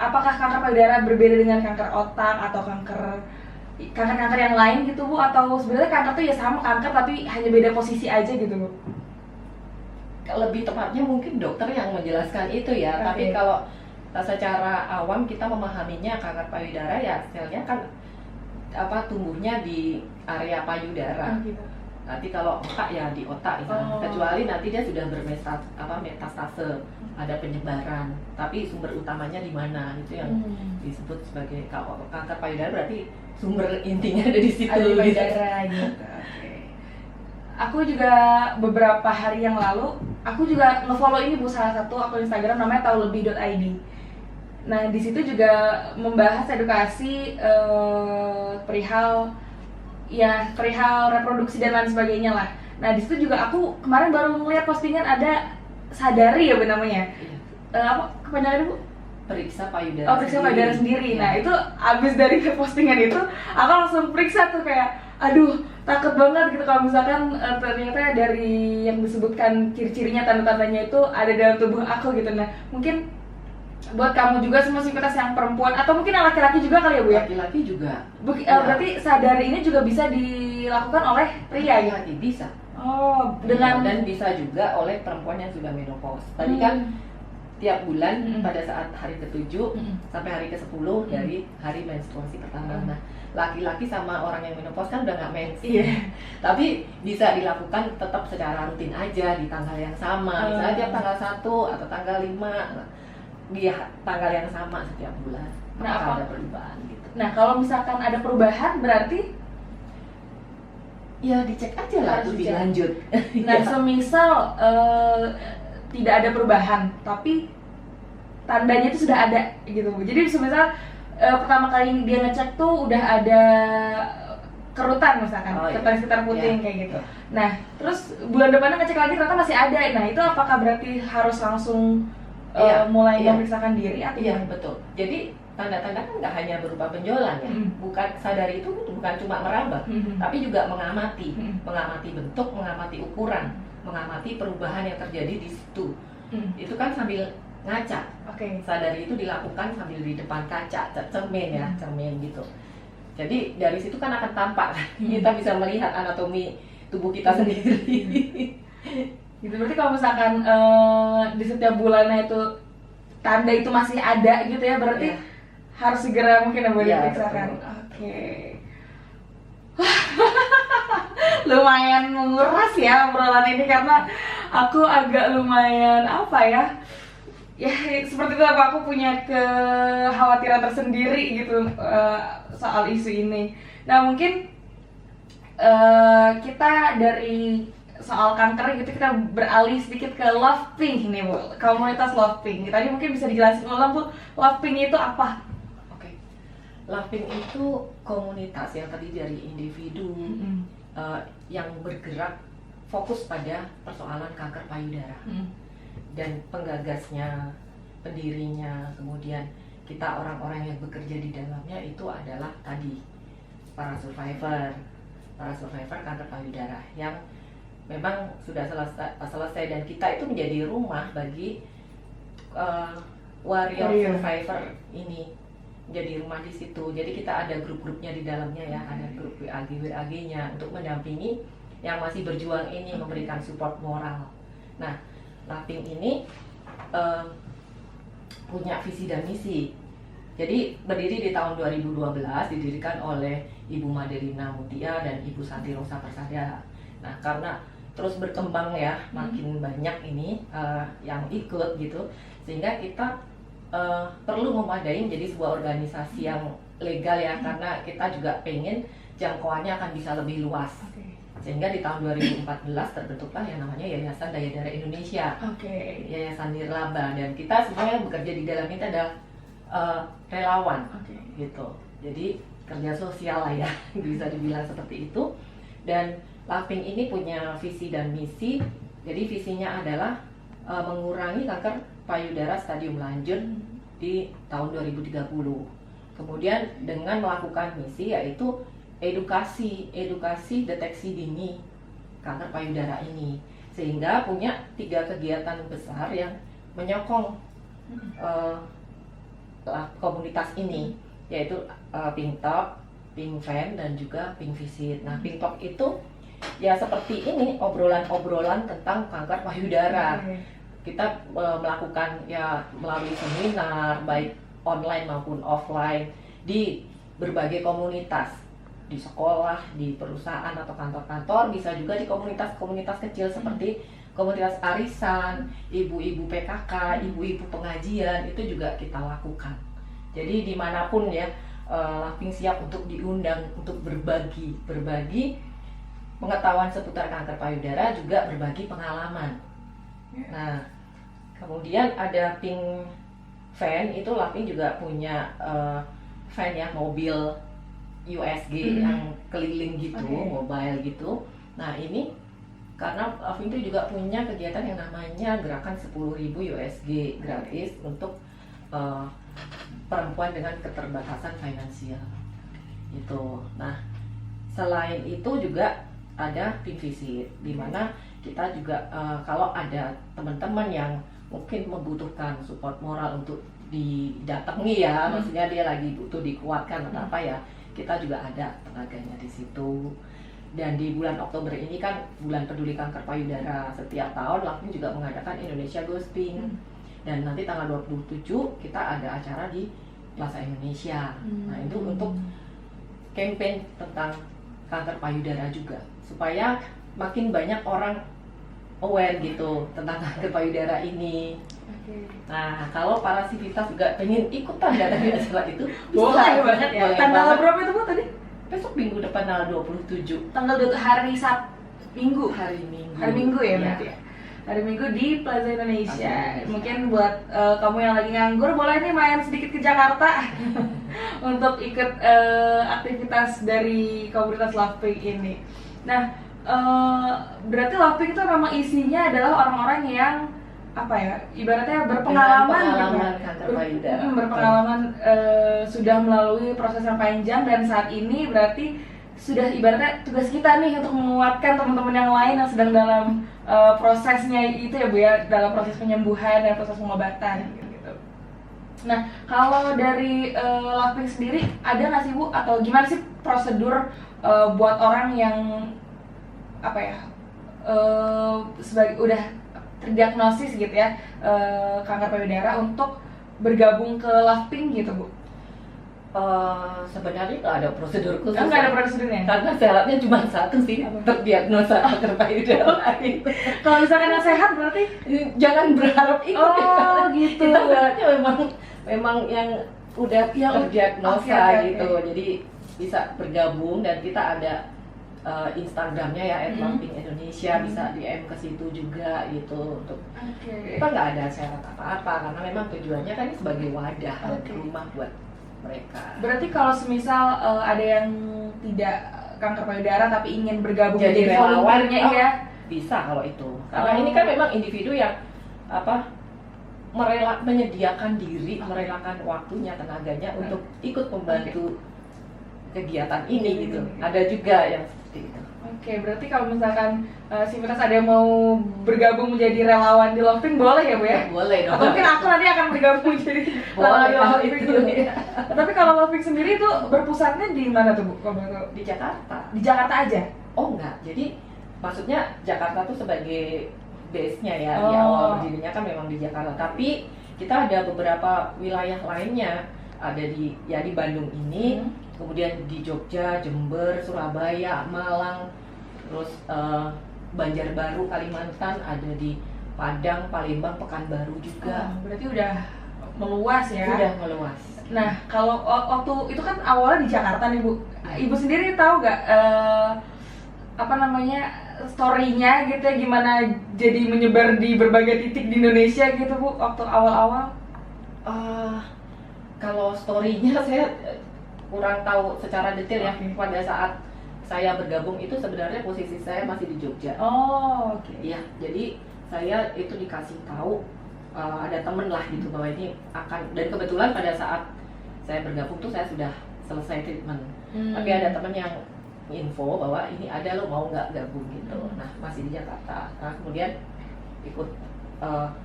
apakah kanker payudara berbeda dengan kanker otak atau kanker yang lain gitu Bu, atau sebenarnya kanker tuh ya sama kanker tapi hanya beda posisi aja gitu Bu? Lebih tepatnya mungkin dokter yang menjelaskan itu ya. Tapi kalau secara awam kita memahaminya kanker payudara ya selnya kan tumbuhnya di area payudara. Gitu. Nanti kalau otak ya di otak kecuali nanti dia sudah metastase, ada penyebaran. Tapi sumber utamanya di mana itu yang disebut sebagai kanker payudara, berarti sumber intinya ada di situ. Ada di payudara gitu. Aku juga beberapa hari yang lalu, aku juga nge-follow ini Bu, salah satu akun Instagram namanya taulebih.id. Nah di situ juga membahas edukasi perihal reproduksi dan lain sebagainya lah. Nah di situ juga aku kemarin baru melihat postingan ada Sadari ya Bu namanya. Apa kepanjangannya Bu? Periksa payudara. Oh, periksa payudara sendiri. Nah itu abis dari postingan itu, aku langsung periksa tuh kayak, aduh takut banget gitu kalau misalkan ternyata dari yang disebutkan ciri-cirinya, tanda-tandanya itu ada dalam tubuh aku gitu. Nah mungkin buat kamu juga semua sivitas yang perempuan atau mungkin yang laki-laki juga kali ya Bu ya? Laki-laki juga. Berarti Sadari ini juga bisa dilakukan oleh pria ya? Laki bisa. Oh, dan bisa juga oleh perempuan yang sudah menopause. Tadi kan tiap bulan pada saat hari ke-7 sampai hari ke-10 dari hari menstruasi pertama. Nah, laki-laki sama orang yang menopause kan udah nggak mens. Tapi bisa dilakukan tetap secara rutin aja di tanggal yang sama. Misalnya tiap tanggal 1 atau tanggal 5 di tanggal yang sama setiap bulan. Nah, ada perubahan gitu. Nah, kalau misalkan ada perubahan berarti ya dicek aja lah lebih lanjut. Nah, semisal tidak ada perubahan, tapi tandanya itu sudah ada gitu Bu. Jadi semisal pertama kali dia ngecek tuh udah ada kerutan misalkan, sekitar puting kayak gitu. Nah, terus bulan depannya ngecek lagi ternyata masih ada. Nah, itu apakah berarti harus langsung mulai memeriksakan diri atau betul. Jadi tanda-tanda kan nggak hanya berupa benjolan ya, bukan Sadari itu bukan cuma meraba, tapi juga mengamati bentuk, mengamati ukuran, mengamati perubahan yang terjadi di situ. Itu kan sambil ngaca. Sadari itu dilakukan sambil di depan kaca, cermin ya, cermin gitu. Jadi dari situ kan akan tampak, kita bisa melihat anatomi tubuh kita sendiri. Gitu, berarti kalau misalkan di setiap bulannya itu tanda itu masih ada gitu ya, berarti harus segera mungkin diperiksakan. Lumayan menguras ya obrolan ini karena aku agak lumayan ya seperti itu, aku punya kekhawatiran tersendiri gitu soal isu ini. Nah mungkin kita dari soal kanker gitu kita beralih sedikit ke Love Pink nih Bu, komunitas Love Pink. Tadi mungkin bisa dijelasin ulang Bu, Love Pink itu apa? Love Pink itu komunitas yang terdiri dari individu yang bergerak fokus pada persoalan kanker payudara. Dan penggagasnya, pendirinya, kemudian kita orang-orang yang bekerja di dalamnya itu adalah tadi para survivor kanker payudara yang memang sudah selesai dan kita itu menjadi rumah bagi warrior survivor ini, jadi rumah di situ. Jadi kita ada grup-grupnya di dalamnya ya, ada grup WAG-nya untuk mendampingi yang masih berjuang ini, memberikan support moral. Nah, Love Pink ini punya visi dan misi. Jadi berdiri di tahun 2012, didirikan oleh Ibu Madelina Mutia dan Ibu Santi Rosa Persada. Nah, karena terus berkembang ya, makin banyak ini yang ikut gitu, sehingga kita perlu memadai menjadi sebuah organisasi yang legal ya, karena kita juga pengen jangkauannya akan bisa lebih luas. Sehingga di tahun 2014 terbentuklah yang namanya Yayasan Daya Darah Indonesia, Yayasan Nirlaba, dan kita sebenarnya bekerja di dalam itu adalah relawan gitu. Jadi kerja sosial lah ya, bisa dibilang seperti itu. Dan Loving ini punya visi dan misi. Jadi visinya adalah mengurangi kanker payudara stadium lanjut di tahun 2030. Kemudian dengan melakukan misi yaitu edukasi deteksi dini kanker payudara ini, sehingga punya 3 kegiatan besar yang menyokong komunitas ini, yaitu Pink Talk, Pink Fan, dan juga Pink Visit. Nah, Pink Talk itu ya seperti ini, obrolan-obrolan tentang kanker payudara. Kita melakukan ya melalui seminar baik online maupun offline di berbagai komunitas, di sekolah, di perusahaan atau kantor-kantor, bisa juga di komunitas-komunitas kecil seperti komunitas arisan, ibu-ibu PKK, ibu-ibu pengajian, itu juga kita lakukan. Jadi dimanapun ya, Loving siap untuk diundang untuk berbagi pengetahuan seputar kanker payudara, juga berbagi pengalaman. Nah, kemudian ada Pink Van, itu Loving juga punya van ya, mobil USG yang keliling gitu, mobile gitu. Nah, ini karena Loving itu juga punya kegiatan yang namanya gerakan 10.000 USG gratis untuk perempuan dengan keterbatasan finansial gitu. Nah, selain itu juga ada Pink Visit, di mana kita juga kalau ada teman-teman yang mungkin membutuhkan support moral untuk didatangi ya, maksudnya dia lagi butuh dikuatkan atau apa ya, kita juga ada tenaganya di situ. Dan di bulan Oktober ini kan bulan peduli kanker payudara, setiap tahun Loving juga mengadakan Indonesia Goes Pink. Dan nanti tanggal 27 kita ada acara di Plaza Indonesia. Nah, itu untuk campaign tentang kanker payudara juga, supaya makin banyak orang aware gitu tentang kanker payudara ini. Nah, kalau para sivitas juga pengen ikutan datang di acara itu, boleh banget ya. Tanggal berapa itu Bu tadi? Besok minggu depan tanggal 27. Tanggal 2 hari Minggu. Hari Minggu. Hari Minggu ya berarti ya. Hari Minggu di Plaza Indonesia. Mungkin buat kamu yang lagi nganggur, boleh nih main sedikit ke Jakarta untuk ikut aktivitas dari komunitas Loving ini. Nah, berarti Loving itu memang isinya adalah orang-orang yang apa ya, ibaratnya berpengalaman kanker payudara. Berpengalaman sudah melalui proses yang panjang, dan saat ini berarti sudah ibaratnya tugas kita nih untuk menguatkan teman-teman yang lain yang sedang dalam prosesnya itu ya Bu ya, dalam proses penyembuhan dan proses pengobatan gitu. Nah, kalau dari Loving sendiri ada nggak sih Bu, atau gimana sih prosedur buat orang yang apa ya, sebagai udah terdiagnosis gitu ya kanker payudara untuk bergabung ke Loving gitu Bu? Sebenarnya nggak ada prosedur khusus. Nggak ada prosedurnya? Karena syaratnya cuma satu sih, terdiagnosa kanker payudara. Kalau misalkan yang sehat berarti jangan berharap ikut. Oh gitu. Kita syaratnya memang yang udah terdiagnosa gitu. Jadi bisa bergabung, dan kita ada Instagramnya ya @loving_indonesia, bisa DM ke situ juga gitu. Untuk kita nggak ada syarat apa-apa, karena memang tujuannya kan sebagai wadah rumah buat mereka. Berarti kalau semisal ada yang tidak kanker payudara tapi ingin bergabung jadi relawannya, ya bisa kalau itu. Karena ini kan memang individu yang menyediakan diri, merelakan waktunya, tenaganya untuk ikut membantu kegiatan ini gitu. Ada juga yang seperti itu. Oke, berarti kalau misalkan sivitas ada yang mau bergabung menjadi relawan di Loving, boleh ya Bu ya? Boleh dong. Atau mungkin aku nanti akan bergabung jadi relawan di Loving gitu ya. Tapi kalau Loving sendiri itu berpusatnya di mana tuh Bu? Di Jakarta. Di Jakarta aja? Oh enggak, jadi maksudnya Jakarta tuh sebagai base-nya ya. Di awal berdirinya kan memang di Jakarta. Tapi kita ada beberapa wilayah lainnya. Ada di Bandung ini, kemudian di Jogja, Jember, Surabaya, Malang, terus Banjarbaru, Kalimantan, ada di Padang, Palembang, Pekanbaru juga. Berarti udah meluas ya? Udah meluas. Nah, kalau waktu itu kan awalnya di Jakarta nih Bu. Ibu sendiri tahu nggak story-nya gitu ya, gimana jadi menyebar di berbagai titik di Indonesia gitu Bu waktu awal-awal? Kalau story-nya saya kurang tahu secara detail ya. Pada saat saya bergabung itu sebenarnya posisi saya masih di Jogja. Oh, oke. Iya, jadi saya itu dikasih tahu ada temen lah gitu bahwa ini akan, dan kebetulan pada saat saya bergabung tuh saya sudah selesai treatment. Tapi ada temen yang info bahwa ini ada, lo mau nggak gabung gitu. Nah, masih di Jakarta. Nah, kemudian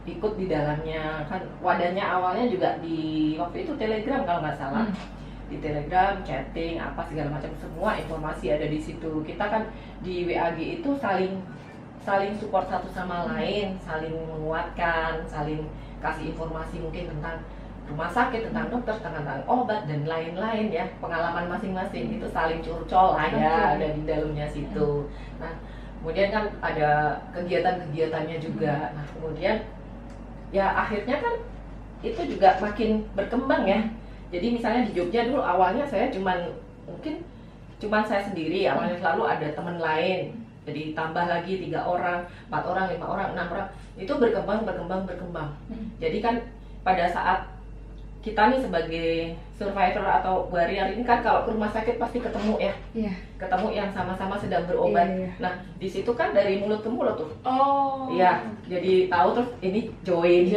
ikut di dalamnya, kan wadahnya awalnya juga di waktu itu Telegram kalau nggak salah. Di Telegram, chatting, apa segala macam, semua informasi ada di situ. Kita kan di WAG itu saling support satu sama lain, saling menguatkan, saling kasih informasi mungkin tentang rumah sakit, tentang dokter, tentang obat dan lain-lain ya, pengalaman masing-masing itu saling curcol lah ya, ada di dalamnya situ. Nah, kemudian kan ada kegiatan-kegiatannya juga. Nah, kemudian ya akhirnya kan itu juga makin berkembang ya. Jadi misalnya di Jogja dulu awalnya saya mungkin saya sendiri, awalnya selalu ada teman lain. Jadi tambah lagi 3 orang, 4 orang, 5 orang, 6 orang, itu berkembang. Jadi kan pada saat kita nih sebagai survivor atau warrior ini kan kalau ke rumah sakit pasti ketemu ya, ketemu yang sama-sama sedang berobat. Nah di situ kan dari mulut ke mulut tuh. Oh. Iya, jadi tahu terus ini join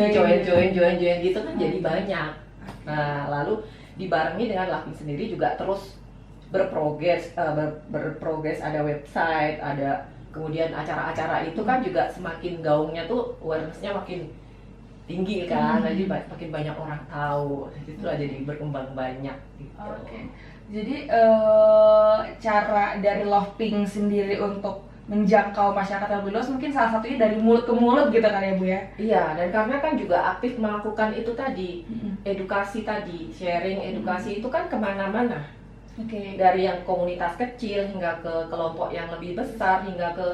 gitu kan jadi banyak. Nah lalu dibarengi dengan Loving sendiri juga terus berprogres, ada website, ada kemudian acara-acara itu kan juga semakin gaungnya tuh, awareness-nya makin tinggi kan, jadi makin banyak orang tahu, itulah jadi berkembang banyak gitu. Oke. Jadi cara dari Loving sendiri untuk menjangkau masyarakat yang lebih luas mungkin salah satunya dari mulut ke mulut gitu kan ya Bu ya? Iya, dan karena kan juga aktif melakukan itu tadi, edukasi tadi, sharing edukasi itu kan kemana-mana. Dari yang komunitas kecil hingga ke kelompok yang lebih besar, hingga ke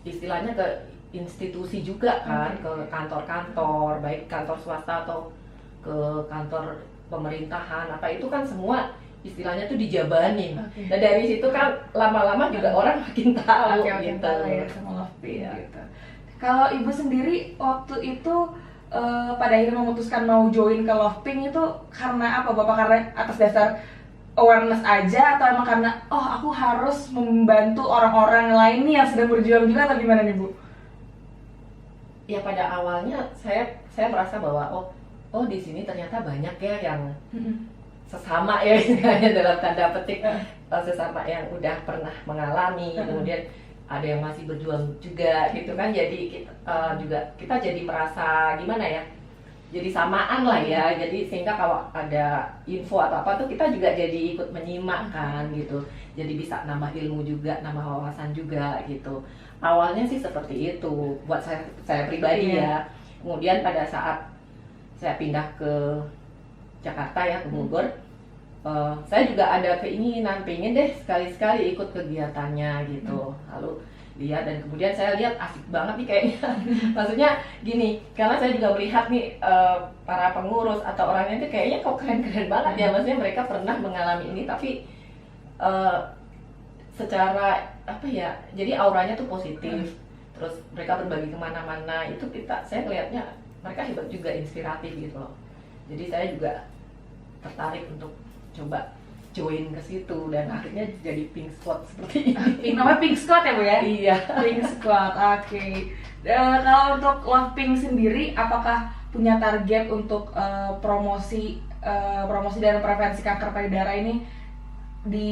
istilahnya ke institusi juga kan, ke kantor-kantor, baik kantor swasta atau ke kantor pemerintahan, apa itu kan semua istilahnya tuh dijabanin. Dan dari situ kan lama-lama juga orang makin tahu gitu. Ya, sama Loving gitu. Kalau Ibu sendiri waktu itu pada akhirnya memutuskan mau join ke Loving itu karena apa Bapak? Karena atas dasar awareness aja atau emang karena aku harus membantu orang-orang lain nih yang sedang berjuang juga atau gimana nih Bu? Ya pada awalnya saya merasa bahwa di sini ternyata banyak ya yang sesama ya istilahnya dalam tanda petik, sesama yang udah pernah mengalami, kemudian ada yang masih berjuang juga gitu kan, jadi kita jadi merasa gimana ya, jadi samaan lah ya, jadi sehingga kalau ada info atau apa tuh kita juga jadi ikut menyimak kan gitu, jadi bisa nambah ilmu juga, nambah wawasan juga gitu. Awalnya sih seperti itu buat saya pribadi ya. Kemudian pada saat saya pindah ke Jakarta ya, ke Bogor, saya juga ada keinginan pengen deh sekali-sekali ikut kegiatannya gitu. Lalu lihat, dan kemudian saya lihat asik banget nih kayaknya. Maksudnya gini, karena saya juga melihat nih para pengurus atau orangnya itu kayaknya kok keren-keren banget ya. Maksudnya mereka pernah mengalami ini tapi secara apa ya, jadi auranya tuh positif. Terus mereka berbagi kemana-mana, itu saya melihatnya mereka hebat juga, inspiratif gitu loh. Jadi saya juga tertarik untuk coba join ke situ dan akhirnya jadi Pink Squad seperti ini. Namanya Pink Squad ya Bu ya? Iya. Pink Squad, oke. Kalau untuk Loving sendiri, apakah punya target untuk promosi dan prevensi kanker payudara ini di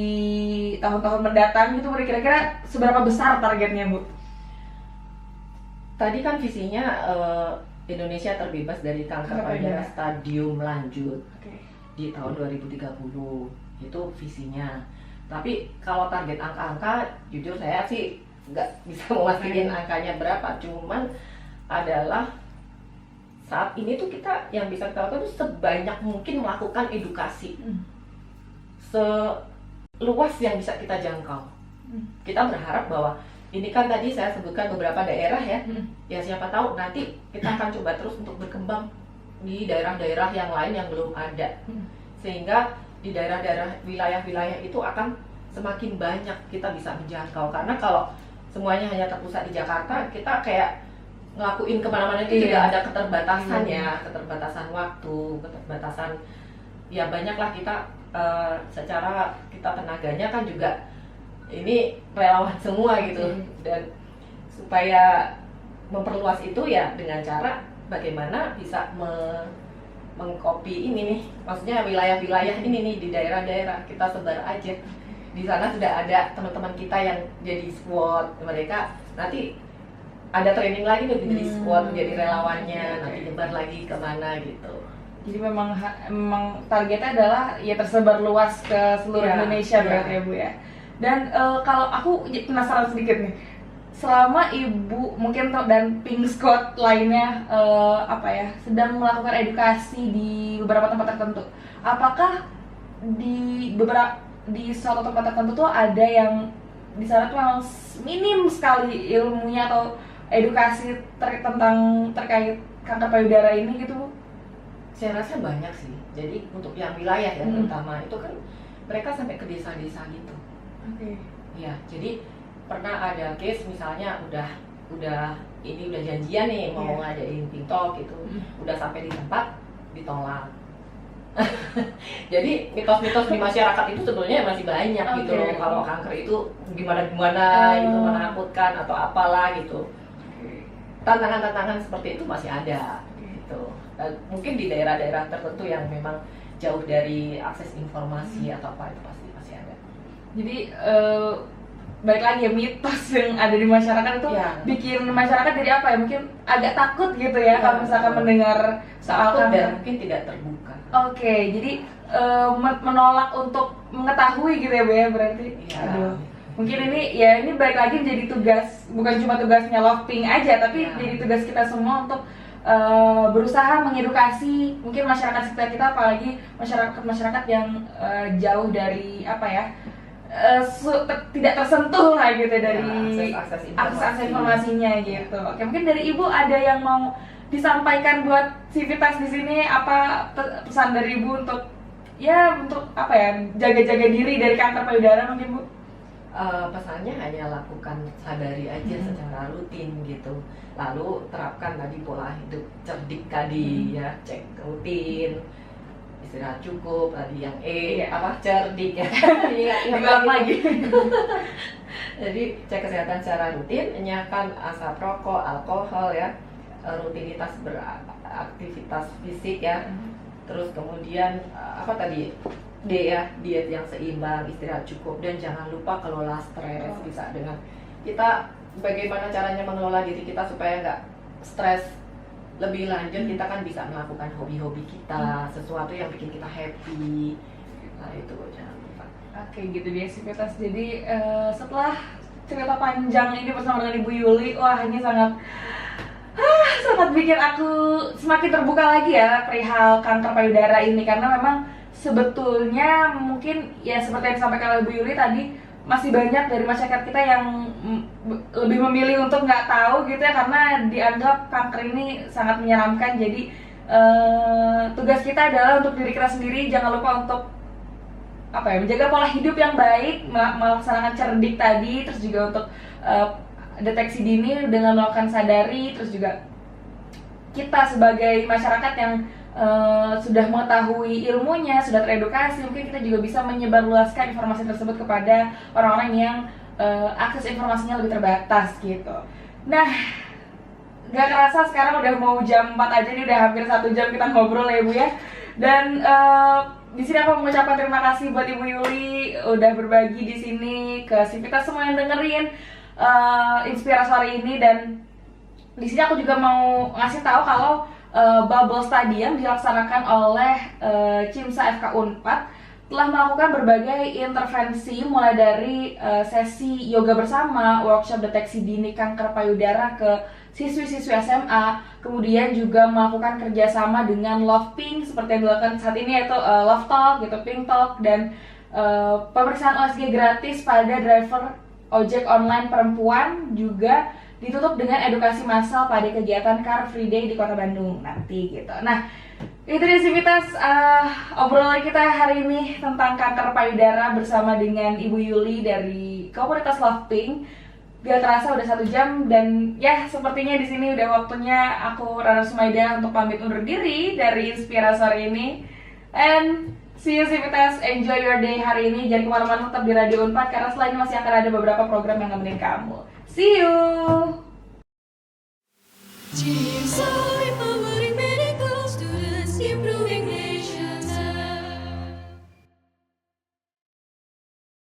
tahun-tahun mendatang gitu? Kira-kira seberapa besar targetnya Bu? Tadi kan visinya Indonesia terbebas dari kanker payudara stadium lanjut di tahun 2030. Itu visinya. Tapi kalau target angka-angka, jujur saya sih nggak bisa memastikan angkanya berapa. Cuman adalah saat ini tuh kita yang bisa kita lakukan tuh sebanyak mungkin melakukan edukasi seluas yang bisa kita jangkau. Kita berharap bahwa ini kan tadi saya sebutkan beberapa daerah ya, ya siapa tahu nanti kita akan coba terus untuk berkembang di daerah-daerah yang lain yang belum ada, sehingga di daerah-daerah wilayah-wilayah itu akan semakin banyak kita bisa menjangkau. Karena kalau semuanya hanya terpusat di Jakarta, kita kayak ngelakuin kemana-mana itu juga ada keterbatasan ya, keterbatasan waktu, keterbatasan ya banyaklah kita secara kita tenaganya kan juga ini relawan semua gitu. Dan supaya memperluas itu ya dengan cara bagaimana bisa mengcopy ini nih, maksudnya wilayah-wilayah ini nih di daerah-daerah kita sebar aja. Di sana sudah ada teman-teman kita yang jadi squad, mereka nanti ada training lagi nih jadi squad, jadi relawannya, nanti nyebar lagi kemana gitu. Jadi memang targetnya adalah ya tersebar luas ke seluruh Indonesia berarti ya Bu ya. Dan kalau aku penasaran sedikit nih, selama Ibu mungkin dan Pink Squad lainnya sedang melakukan edukasi di beberapa tempat tertentu, apakah di suatu tempat tertentu tuh ada yang di sana tuh memang minim sekali ilmunya atau edukasi terkait kanker payudara ini gitu Bu? Saya rasa banyak sih. Jadi untuk yang wilayah ya terutama itu kan mereka sampai ke desa-desa gitu. Oke. Ya, jadi pernah ada case misalnya udah janjian nih mau ngadain TikTok gitu, udah sampai di tempat ditolak. Jadi mitos-mitos di masyarakat itu sebenarnya masih banyak gitu loh. Kalau kanker itu gimana gitu, menakutkan atau apalah gitu. Tantangan-tantangan seperti itu masih ada gitu. Dan mungkin di daerah-daerah tertentu yang memang jauh dari akses informasi atau apa itu pasti masih ada. Jadi balik lagi ya, mitos yang ada di masyarakat itu bikin masyarakat jadi apa ya, mungkin agak takut gitu ya kalau misalkan mendengar soal kanker dan mungkin tidak terbuka. Oke, jadi menolak untuk mengetahui gitu ya Bu ya berarti. Aduh. Mungkin ini balik lagi jadi tugas, bukan cuma tugasnya Love Pink aja, tapi jadi tugas kita semua untuk berusaha mengedukasi mungkin masyarakat sekitar kita, apalagi masyarakat yang jauh dari tidak tersentuh lah gitu dari akses informasinya gitu. Oke, mungkin dari Ibu ada yang mau disampaikan buat Civitas di sini, apa pesan dari Ibu untuk jaga-jaga diri dari kanker payudara mungkin Bu? Pesannya hanya lakukan sadari aja secara rutin gitu, lalu terapkan tadi pola hidup cerdik tadi ya, cek rutin, istirahat cukup, tadi yang cerdik ya diulang lagi. Jadi cek kesehatan secara rutin, enyahkan asap rokok, alkohol ya, rutinitas beraktivitas fisik ya, terus kemudian diet yang seimbang, istirahat cukup, dan jangan lupa kelola stres. Bisa dengan kita bagaimana caranya mengelola diri kita supaya nggak stres lebih lanjut, kita kan bisa melakukan hobi-hobi kita, sesuatu yang bikin kita happy. Nah itu jangan lupa. Oke gitu dia Civitas. Jadi setelah cerita panjang ini bersama dengan Ibu Yuli, wah ini sangat bikin aku semakin terbuka lagi ya perihal kanker payudara ini, karena memang sebetulnya mungkin ya seperti yang disampaikan oleh Bu Yuli tadi, masih banyak dari masyarakat kita yang lebih memilih untuk nggak tahu gitu ya, karena dianggap kanker ini sangat menyeramkan. Jadi tugas kita adalah untuk diri kita sendiri, jangan lupa untuk menjaga pola hidup yang baik, melaksanakan cerdik tadi, terus juga untuk deteksi dini dengan melakukan sadari, terus juga kita sebagai masyarakat yang sudah mengetahui ilmunya, sudah teredukasi, mungkin kita juga bisa menyebarluaskan informasi tersebut kepada orang-orang yang akses informasinya lebih terbatas gitu. Nah, gak kerasa sekarang udah mau jam 4 aja nih, udah hampir 1 jam kita ngobrol ya Bu ya. Dan di sini aku mengucapkan terima kasih buat Ibu Yuli udah berbagi di sini ke Civitas semua yang dengerin inspirasi hari ini. Dan di sini aku juga mau ngasih tahu kalau Bubble Study yang dilaksanakan oleh CIMSA FK Unpad telah melakukan berbagai intervensi, mulai dari sesi yoga bersama, workshop deteksi dini kanker payudara ke siswi-siswi SMA, kemudian juga melakukan kerjasama dengan Love Pink seperti yang dilakukan saat ini, yaitu Love Talk gitu, Pink Talk, dan pemeriksaan USG gratis pada driver ojek online perempuan, juga ditutup dengan edukasi massal pada kegiatan Car Free Day di Kota Bandung nanti gitu. Nah, itu dia Civitas obrolan kita hari ini tentang kanker payudara bersama dengan Ibu Yuli dari komunitas Love Pink. Gak terasa udah 1 jam, dan ya sepertinya di sini udah waktunya aku Rana Sumaida untuk pamit undur diri dari Inspirasi hari ini. And See you Sivitas, enjoy your day hari ini. Jangan kemana-mana, tetap di Radio Unpad karena selain masih akan ada beberapa program yang nemenin kamu. See you.